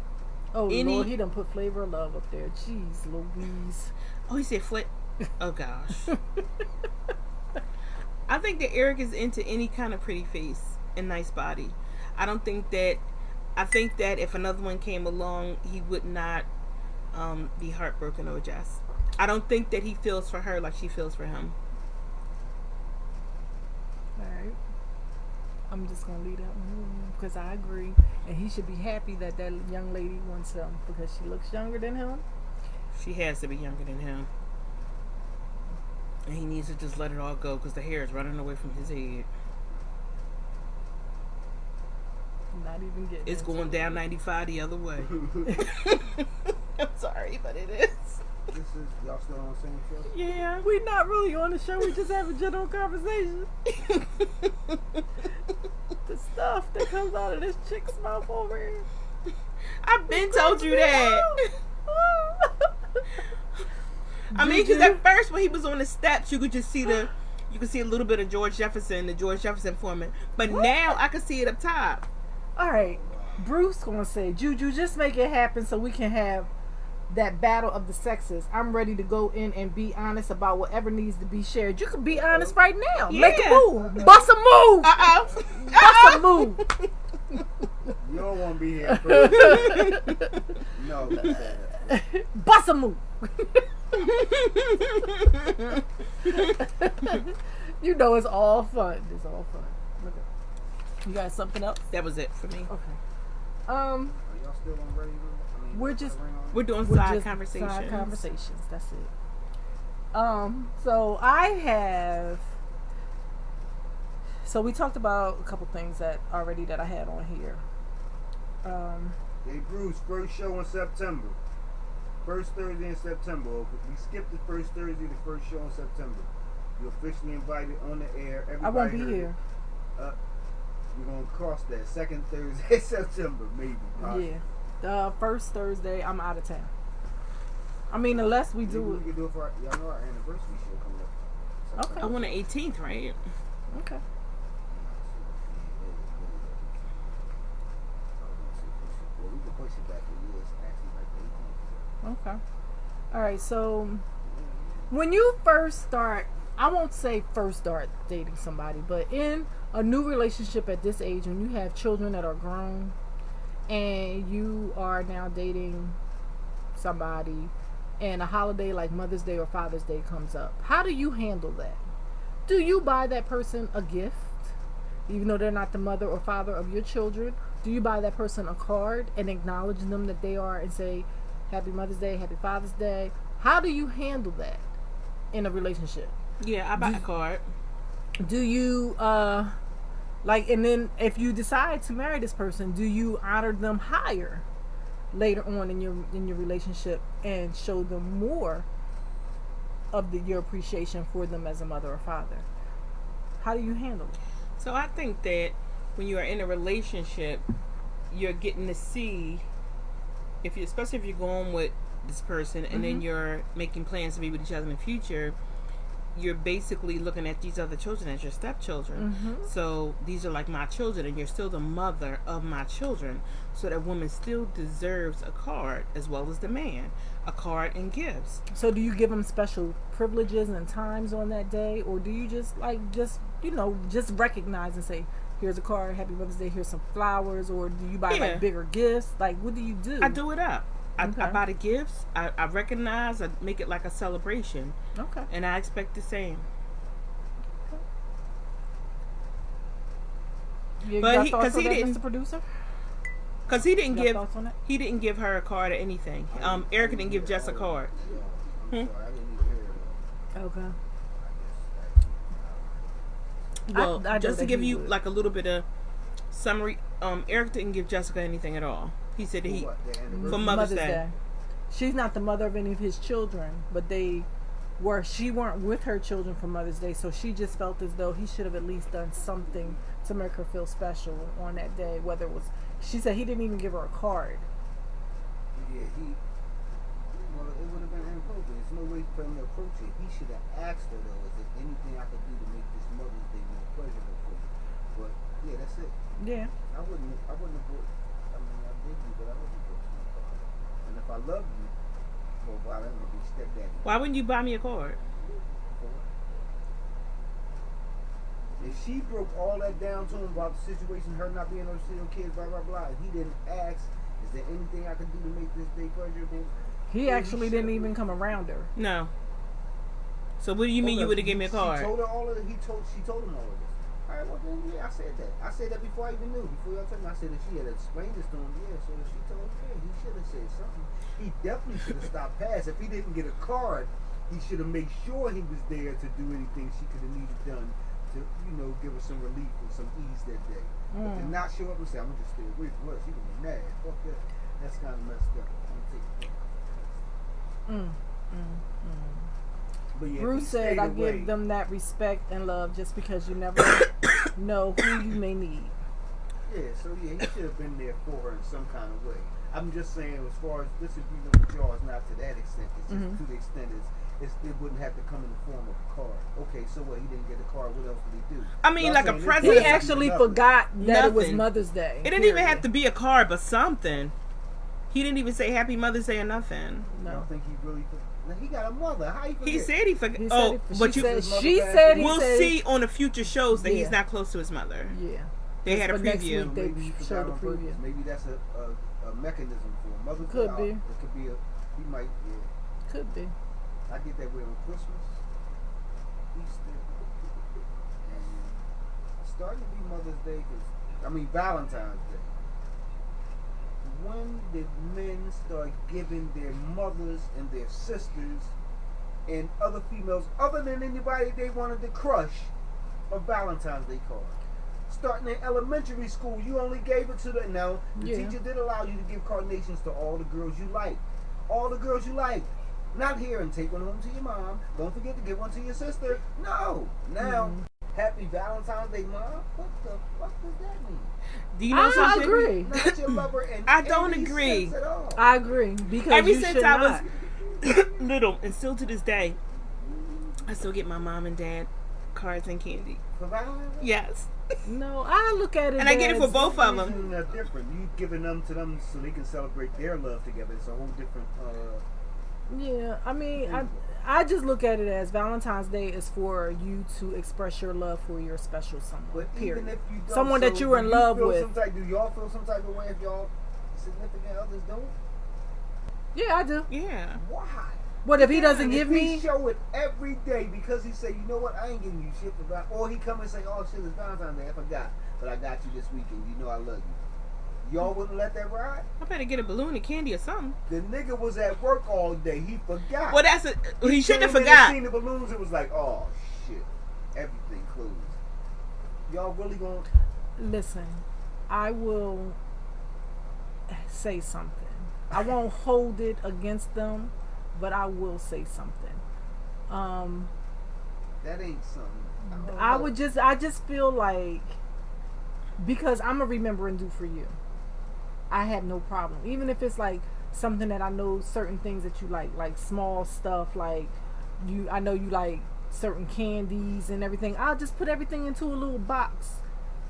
Oh Lord, he done put Flavor of Love up there. Jeez Louise. Oh, he said oh gosh. I think that Eric is into any kind of pretty face and nice body. I think that if another one came along, he would not be heartbroken over Jess. I don't think that he feels for her like she feels for him. Alright. I'm just gonna leave that one because I agree. And he should be happy that young lady wants him because she looks younger than him. She has to be younger than him. And he needs to just let it all go because the hair is running away from his head. Not even getting It's into going it. down 95 the other way. I'm sorry, but it is. This is y'all still on the same show? Yeah. We not really on the show. We just have a general conversation. The stuff. stuff that comes out of this chick's mouth over here. I've been told you that. I mean, because at first when he was on the steps, you could just see a little bit of George Jefferson, the George Jefferson foreman. But now I can see it up top. All right, Bruce gonna say, Juju, just make it happen so we can have that battle of the sexes. I'm ready to go in and be honest about whatever needs to be shared. You can be honest right now. Yeah. Make a move. Bust a move. Bust a move. You don't want to be here. No. Bust a move. You know it's all fun. It's all fun. Okay. You got something else? That was it for me. Okay. Are y'all still on radio? We're doing side conversations. Side conversations. That's it. So I have. So we talked about a couple things that I had on here. Hey Bruce, first show in September. First Thursday in September. We skipped the first Thursday, the first show in September. You're officially invited on the air. Everybody I won't be here. We're going to cross that. Second Thursday in September, maybe. Possibly. Yeah. The first Thursday, I'm out of town. I mean, unless we do it. We can do it for y'all know our anniversary show coming up. Okay. I want the 18th, right? Okay. Well, we can push it back a year. It's actually like the 18th. Okay. All right. So when you first start, I won't say first start dating somebody, but in a new relationship at this age, when you have children that are grown and you are now dating somebody and a holiday like Mother's Day or Father's Day comes up, how do you handle that? Do you buy that person a gift, even though they're not the mother or father of your children? Do you buy that person a card and acknowledge them that they are and say, Happy Mother's Day, Happy Father's Day? How do you handle that in a relationship? Yeah, I buy a card. Do you, and then if you decide to marry this person, do you honor them higher later on in your relationship and show them more of your appreciation for them as a mother or father? How do you handle it? So I think that when you are in a relationship, you're getting to see, especially if you're going with this person and then you're making plans to be with each other in the future, you're basically looking at these other children as your stepchildren. So these are like my children, and you're still the mother of my children. So that woman still deserves a card as well as the man, a card and gifts. So do you give them special privileges and times on that day, or do you just recognize and say, here's a card, Happy Mother's Day, here's some flowers, or do you buy like bigger gifts? Like, what do you do? I do it up. I buy the gifts. I recognize. I make it like a celebration. Okay. And I expect the same. Okay. But because he didn't, Mr. Producer. Because he didn't give her a card or anything. Erica didn't give Jess a card. I'm sorry, I didn't even hear that. Okay. Well, I just to give you like a little bit of summary, Eric didn't give Jessica anything at all. He said that for Mother's Day. She's not the mother of any of his children, but she weren't with her children for Mother's Day, so she just felt as though he should have at least done something to make her feel special on that day. Whether it was, she said he didn't even give her a card. Yeah, it would have been inappropriate. There's no way for him to approach it. He should have asked her though, is there anything I could do to make this Mother's Day more pleasurable for you? But yeah, that's it. Yeah. I wouldn't have brought. I mean, I did you, but I wouldn't have brought you a card. And if I loved you, well, why that would be stepdaddy? Why wouldn't you buy me a card? If she broke all that down to him about the situation, her not being able to see her kids, blah blah blah, and he didn't ask, is there anything I could do to make this day pleasurable? He actually didn't even come around her. No. So what do you mean you would have given me a card? She told her all of it. She told him all of this. All right, well then, yeah, I said that. I said that before I even knew. Before y'all told me, I said that she had explained this to him. Yeah, so she told him, yeah, he should have said something. He definitely should have stopped past. If he didn't get a card, he should have made sure he was there to do anything she could have needed done to, give her some relief and some ease that day. But to not show up and say, I'm gonna just stay away from her, she gonna be mad. Fuck that. That's kind of messed up. I'm gonna take it. But yeah, Bruce said, I give them that respect and love just because you never know who you may need. Yeah, so yeah, he should have been there for her in some kind of way. I'm just saying, as far as disagreement with y'all, it's not to that extent. It's just to the extent it wouldn't have to come in the form of a card. Okay, so what? He didn't get a card. What else did he do? I mean, like a present. He actually forgot that it was Mother's Day. It didn't even have to be a card, but something. He didn't even say Happy Mother's Day or nothing. No. I don't think he really. He got a mother. How you forget? He said he forgot. She said we'll see on the future shows that he's not close to his mother. Yeah. They had a preview. Maybe he showed a preview. Maybe that's a mechanism for him. Mother's could be. It could be he might. Yeah. Could be. I get that way on Christmas, Easter, and starting to be Mother's Day. Valentine's Day. When did men start giving their mothers and their sisters and other females, other than anybody they wanted to crush, a Valentine's Day card? Starting in elementary school, you only gave it to the. Now, the teacher did allow you to give carnations to all the girls you like. All the girls you like. Not here and take one home to your mom. Don't forget to give one to your sister. No. Now, Happy Valentine's Day, Mom. What the fuck does that mean? Do you know something? I agree. Not your lover in I don't agree. At all. I agree. Because ever since I was little, and still to this day, I still get my mom and dad cards and candy. For Valentine's Day? Yes. No, I look at it and I get it for both of them. That's different. You giving them to them so they can celebrate their love together. It's a whole different. Yeah, I mean, I just look at it as Valentine's Day is for you to express your love for your special someone. But period. Even if you don't, someone that you were in love with. Do y'all feel some type of way if y'all significant others don't? Yeah, I do. Yeah. Why? What if he doesn't give me? He show it every day because he say, you know what, I ain't giving you shit for Valentine's. Or he come and say, oh shit, it's Valentine's Day, I forgot, but I got you this weekend. You know I love you. Y'all wouldn't let that ride? I better get a balloon and candy or something. The nigga was at work all day. He forgot. Well, he shouldn't have forgot. Seen the balloons. It was like, oh shit, everything closed. Y'all really gonna listen? I will say something. I won't hold it against them, but I will say something. That ain't something. I just feel like because I'm a remember and do for you. I have no problem. Even if it's like something that I know certain things that you like small stuff like I know you like certain candies and everything. I'll just put everything into a little box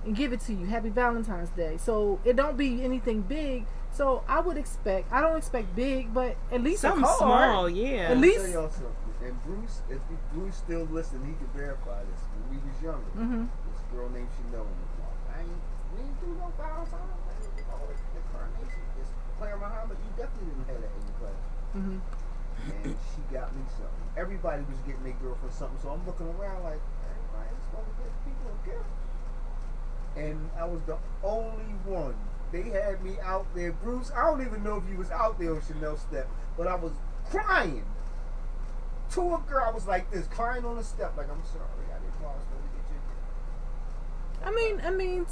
and give it to you. Happy Valentine's Day. So it don't be anything big. So I don't expect big, but at least something a card. Small, yeah. At least. And Bruce, if Bruce still listened, he could verify this. When we was younger, this girl named Chanel in the block. We ain't do no Valentine's. Claire Muhammad, you definitely didn't have that in your class. And she got me something. Everybody was getting their girlfriend something, so I'm looking around like, everybody's supposed to get people a gift. And I was the only one. They had me out there. Bruce, I don't even know if you was out there on Chanel's step, but I was crying. To a girl, I was like this, crying on the step, like, I'm sorry, I didn't know I was going to get you a gift. I mean,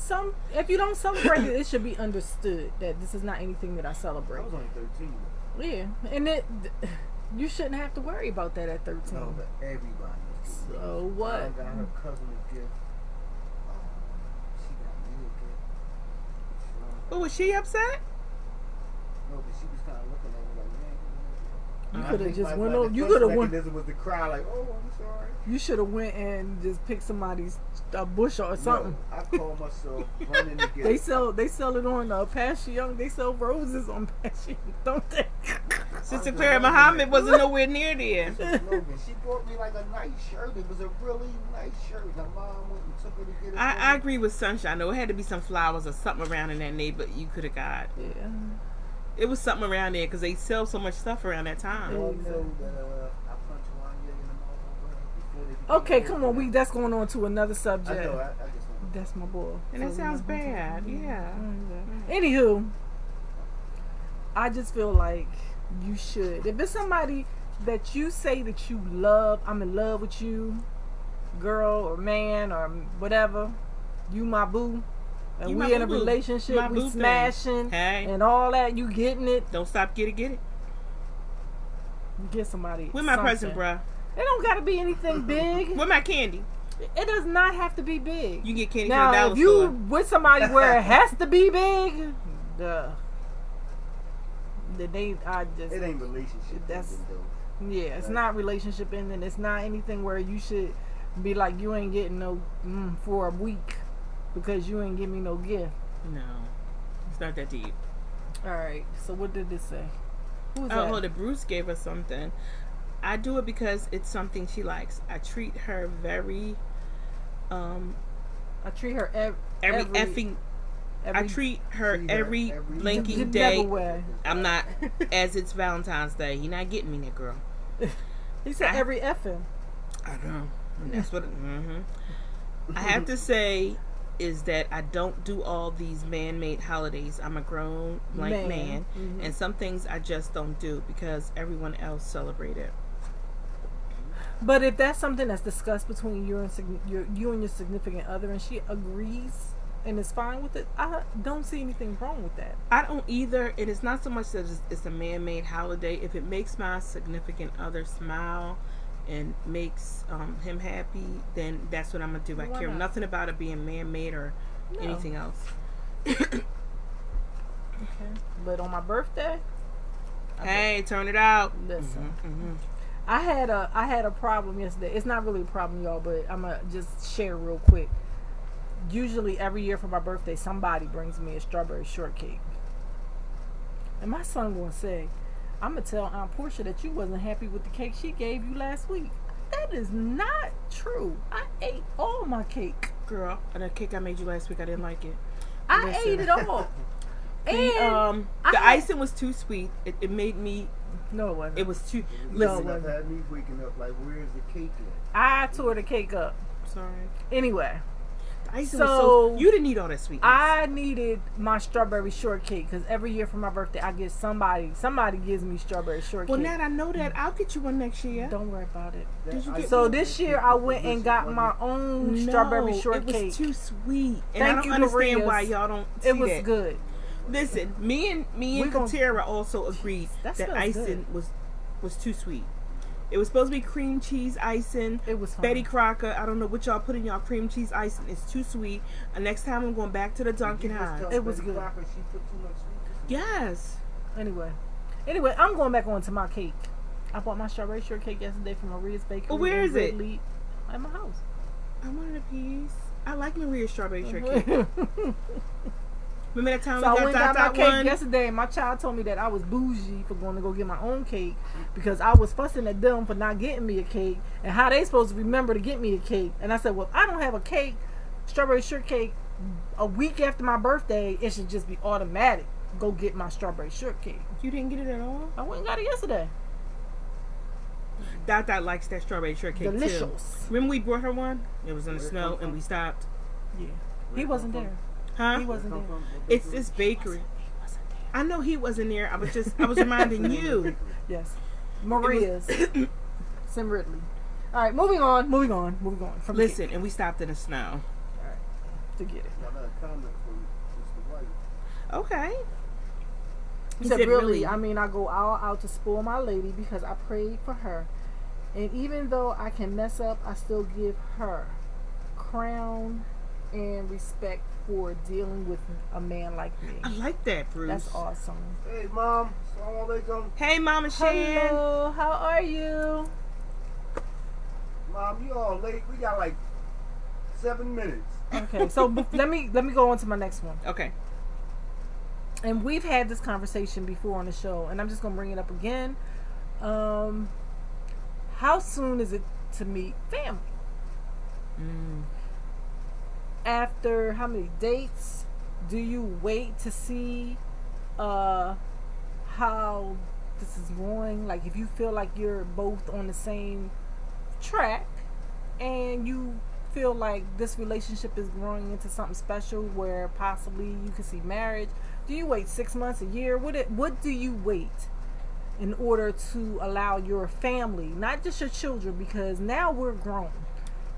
if you don't celebrate it, it should be understood that this is not anything that I celebrate. I was only 13. Yeah, and you shouldn't have to worry about that at 13. No, but everybody. So what? I got her cousin a gift. She got me a gift. Oh, was she upset? No, but she was kind of looking at me like, man. You could have just went over. You could have went. This was the cry, like, oh, I'm sorry. You should have went and just picked somebody's bush or something. No, I call myself running to get. They sell it on Passion. They sell roses on Passion, don't they? Sister Claire Muhammad wasn't nowhere near there. She bought me like a nice shirt. It was a really nice shirt. My mom went and took her to get it. I agree with Sunshine. Though it had to be some flowers or something around in that neighborhood you could have got. Yeah. It was something around there because they sell so much stuff around that time. You all know that I punched Wanya in the mouth before they. Okay, come on. That's going on to another subject. I know. I just want. That's my boy. And that sounds bad. Yeah. Anywho, I just feel like you should. If it's somebody that you say that you love, I'm in love with you, girl or man or whatever, you my boo. And we in a relationship, we smashing and all that. You getting it? Don't stop, get it. You get somebody. Where my present, bruh? It don't gotta be anything big. Where my candy? It does not have to be big. You get candy now, from the dollar if you store. with somebody where it has to be big, duh. It ain't relationship. It's not relationship ending. It's not anything where you should be like, you ain't getting no for a week because you ain't give me no gift. No, it's not that deep. All right. So what did this say? Who's that? Oh, the Bruce gave us something. I do it because it's something she likes. I treat her very. I treat her every I treat her every blinking day. Way. I'm not, as it's Valentine's Day. You're not getting me that, girl. He said every effing. I know. That's what. I have to say is that I don't do all these man-made holidays. I'm a grown man, and some things I just don't do because everyone else celebrate it. But if that's something that's discussed between you and your significant other, and she agrees and is fine with it, I don't see anything wrong with that. I don't either. And it's not so much that it's a man-made holiday. If it makes my significant other smile and makes him happy, then that's what I'm gonna do. I care nothing about it being man-made or anything else. Okay. But on my birthday, hey, turn it out. Listen. I had a problem yesterday. It's not really a problem, y'all, but I'm gonna just share real quick. Usually every year for my birthday, somebody brings me a strawberry shortcake. And my son gonna say, I'm gonna tell Aunt Portia that you wasn't happy with the cake she gave you last week. That is not true. I ate all my cake. Girl, the cake I made you last week, I didn't like it. I ate it all. And the icing was too sweet. It made me. No, it wasn't. It was too. Listen, I've had me waking up like, where's the cake at? I tore the cake up. Sorry. Anyway. The icing was so you didn't eat all that sweetness. I needed my strawberry shortcake because every year for my birthday I get somebody gives me strawberry shortcake. Well, Nat, I know that. I'll get you one next year. Don't worry about it. So this year I went and got my own strawberry shortcake. It was too sweet, and Thank I don't you, understand Maria's. why y'all don't. See it was that. Good. Listen, me and Katera also agreed that icing was too sweet. It was supposed to be cream cheese icing. It was fun. Betty Crocker. I don't know what y'all put in y'all cream cheese icing. It's too sweet. Next time I'm going back to the Dunkin' High. It was good. She put too much sweetness. Yes. Anyway, I'm going back on to my cake. I bought my strawberry shortcake yesterday from Maria's Bakery. Well, where is it? At my house. I wanted a piece. I like Maria's strawberry shortcake. Remember that time so we I went got my cake one? yesterday, and my child told me that I was bougie for going to go get my own cake because I was fussing at them for not getting me a cake and how they supposed to remember to get me a cake. And I said, well, if I don't have a cake, strawberry shortcake, a week after my birthday, it should just be automatic. Go get my strawberry shortcake. You didn't get it at all? I went and got it yesterday. Dot likes that strawberry shortcake Delicious. too. Remember we brought her one? It was in the snow and we stopped. Yeah. He wasn't there. Huh? He wasn't there. It's this bakery. I know he wasn't there. I was reminding you. Yes. Maria's. Sim Ridley. All right, moving on. Listen, and we stopped in the snow. All right. To get it. I got a comment from Mr. White. Okay. He said, really? I mean, I go all out to spoil my lady because I prayed for her. And even though I can mess up, I still give her crown and respect for dealing with a man like me. I like that, Bruce. That's awesome. Hey, Mom. Assalamu alaikum. Hey, Mama Shan. Hello. How are you? Mom, you all late. We got like 7 minutes. Okay, so let me go on to my next one. Okay. And we've had this conversation before on the show, and I'm just gonna bring it up again. How soon is it to meet family? After how many dates do you wait to see how this is going? Like, if you feel like you're both on the same track and you feel like this relationship is growing into something special where possibly you could see marriage, do you wait 6 months, a year? What do you wait in order to allow your family, not just your children, because now we're grown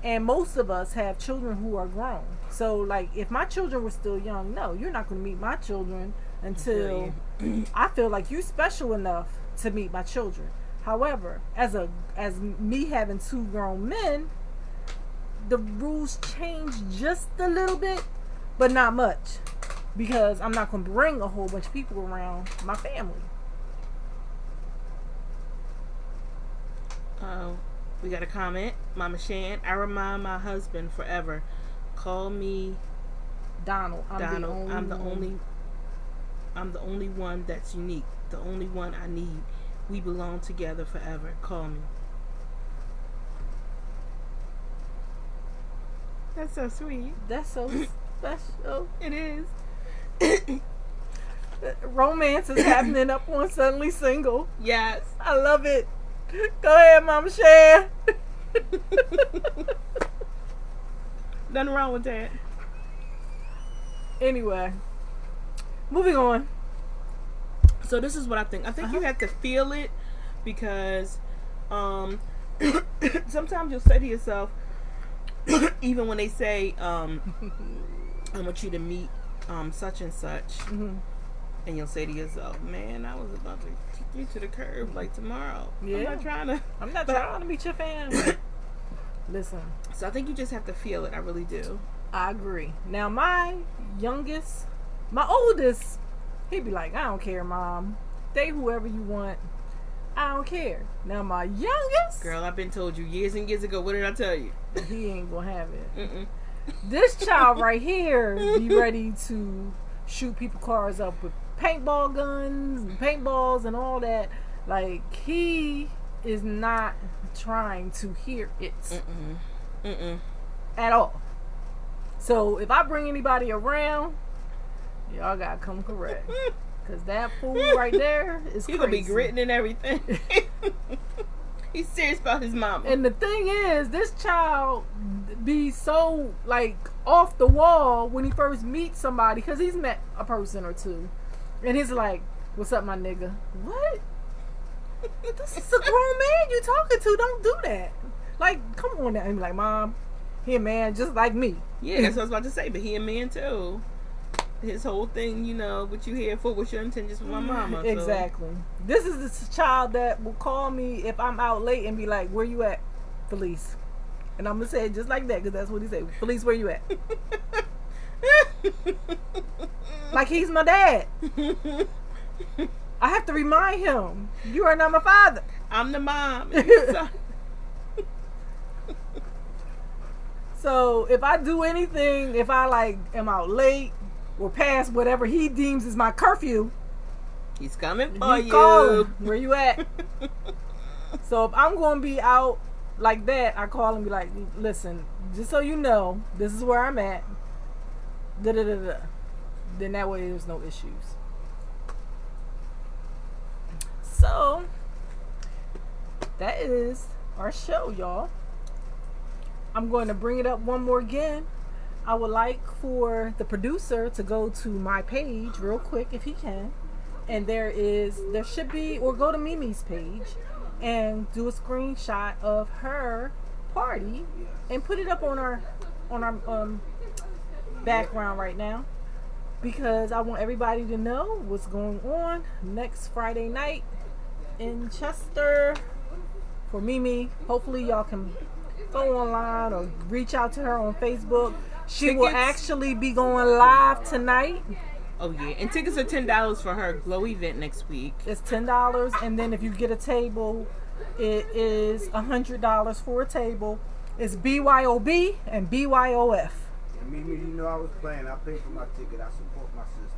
and most of us have children who are grown. So, like, if my children were still young, no, you're not going to meet my children until I feel like you're special enough to meet my children. However, as me having 2 grown men, the rules change just a little bit, but not much, because I'm not going to bring a whole bunch of people around my family. We got a comment. Mama Shan, I remind my husband forever. Call me Donald. I'm the only one that's unique. The only one I need. We belong together forever. Call me. That's so sweet. That's so special. It is. Romance is happening up on Suddenly Single. Yes. I love it. Go ahead, Mama Shan. Nothing wrong with that. Anyway, moving on. So this is what I think. I think you have to feel it, because sometimes you'll say to yourself, even when they say, I want you to meet such and such, and you'll say to yourself, man, I was about to kick you to the curb like tomorrow. Yeah. I'm not trying to meet your family. Listen. So I think you just have to feel it. I really do. I agree. Now my oldest, he'd be like, I don't care, Mom. Date whoever you want. I don't care. Now my youngest, girl, I've been told you years and years ago. What did I tell you? He ain't gonna have it. This child right here be ready to shoot people cars up with paintball guns and paintballs and all that. Like, he is not trying to hear it at all. So if I bring anybody around, y'all gotta come correct, because that fool right there is crazy. He gonna be gritting and everything. He's serious about his mama. And the thing is, this child be so like off the wall when he first meets somebody, because he's met a person or two, and he's like, "What's up, my nigga?" What? This is a grown man you talking to. Don't do that. Like, come on now. And be like, Mom, he a man just like me. Yeah, that's what I was about to say. But he a man too. His whole thing, you know, what you here for? What's your intentions with my mama? Exactly. This is the child that will call me if I'm out late and be like, "Where you at, police?" And I'm gonna say it just like that, because that's what he say. "Police, where you at?" Like he's my dad. I have to remind him, you are not my father. I'm the mom. So if I do anything, if I like am out late or past whatever he deems is my curfew, he's coming for you. Calling, where you at? So if I'm going to be out like that, I call and be like, listen, just so you know, this is where I'm at. Da-da-da-da. Then that way there's no issues. So that is our show, y'all. I'm going to bring it up one more again. I would like for the producer to go to my page real quick if he can. And there should be, or go to Mimi's page and do a screenshot of her party and put it up on our background right now, because I want everybody to know what's going on next Friday night in Chester for Mimi. Hopefully y'all can go online or reach out to her on Facebook. She will actually be going live tonight. Oh yeah, and tickets are $10 for her glow event next week. It's $10, and then if you get a table, it is $100 for a table. It's BYOB and BYOF. And Mimi, you know I was playing. I paid for my ticket. I support my sisters.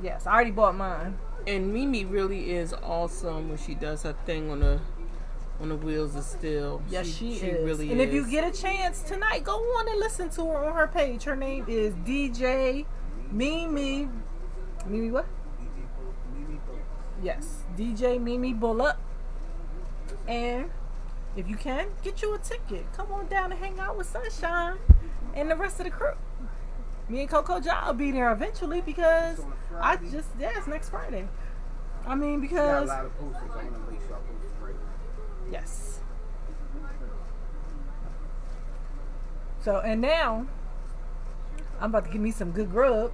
Yes, I already bought mine. And Mimi really is awesome when she does her thing on the wheels of steel. Yes, she is. Really and is. if you get a chance tonight, go on and listen to her on her page. Her name is DJ Mimi. Mimi what? Mimi Bullock. Yes, DJ Mimi Bullock. And if you can, get you a ticket. Come on down and hang out with Sunshine and the rest of the crew. Me and Coco Ja will be there eventually, because it's next Friday. I mean, because got a lot of posters. I want to make sure I post it right now. yes. So, and now I'm about to give me some good grub,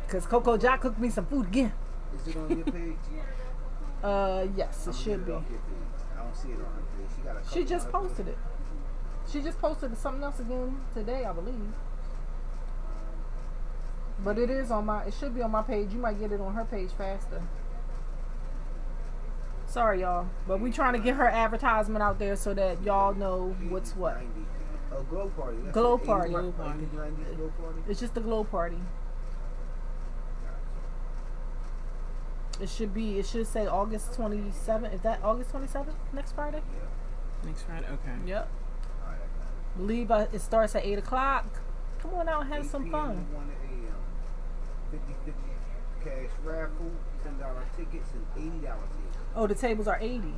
because Coco Ja cooked me some food again. Is it on your page? Yes, it should be. I don't see it on her page. She just posted it. She just posted something else again today, I believe. But it is on my. It should be on my page. You might get it on her page faster. Sorry, y'all, but we trying to get her advertisement out there so that y'all know what's what. A glow party. That's Glow it. party. 80s, 90s glow party. It's just a glow party. It should be. It should say August 27th. Is that August 27th? Next Friday? Yeah. Next Friday. Okay. Yep. All right, I Believe it starts at 8 o'clock. Come on out and have some fun. 1 a.m. 50/50 cash raffle, $10 tickets, and $80 tickets. Oh, the tables are 80.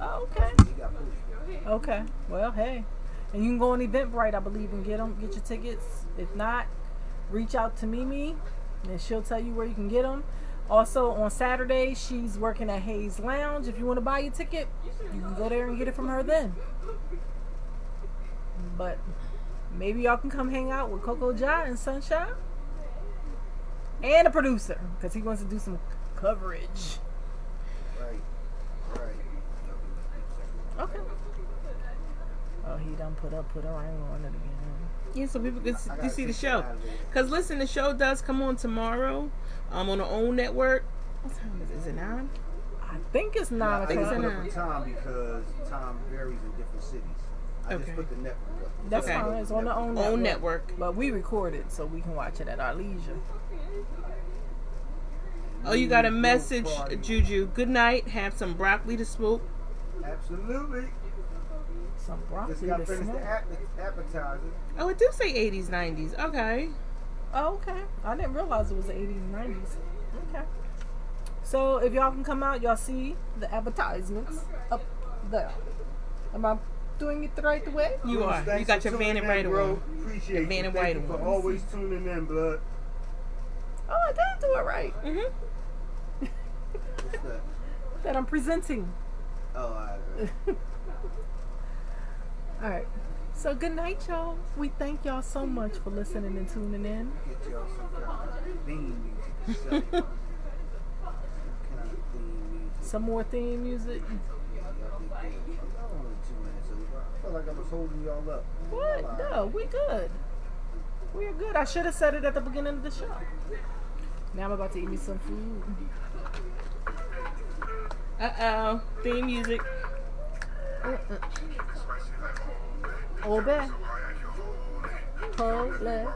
Oh, okay. You got pushed. Okay. Well, hey. And you can go on Eventbrite, I believe, and get your tickets. If not, reach out to Mimi, and she'll tell you where you can get them. Also, on Saturday, she's working at Hayes Lounge. If you want to buy your ticket, you can go there and get it from her then. But maybe y'all can come hang out with Coco Ja and Sunshine. And a producer, because he wants to do some coverage. Right. Okay. Oh, he done put a ring on it again. Yeah, so people can see the show. Because listen, the show does come on tomorrow on the OWN network. What time is it? Is it 9? I think it's 9 I think it's o'clock. put up a time because time varies in different cities. I just put the network up. That's Okay. fine. It's on the OWN OWN network. network. But we record it so we can watch it at our leisure. Oh, you got a message, Juju. Good night. Have some broccoli to smoke. Absolutely. Some broccoli Just got to finished smoke. the appetizer. Oh, it do say 80s, 90s. Okay. Oh, okay. I didn't realize it was the 80s and 90s. Okay. So if y'all can come out, y'all see the advertisements up there. Am I doing it the right way? You are. You got your van and right bro. on. Appreciate Your you. van and Thank white you for on. always tuning in, blood. Oh, I did do it right. Mm-hmm. What's that? That I'm presenting. Oh, all right. All right. So good night, y'all. We thank y'all so much for listening and tuning in. Get y'all some kind of theme music. Some kind of theme music. Some more theme music. Y'all did good. Only 2 minutes over. I felt like I was holding y'all up. What? No, we good. We're good. I should have said it at the beginning of the show. Now I'm about to eat me some food. Uh-oh. Theme music. Obe. Pole.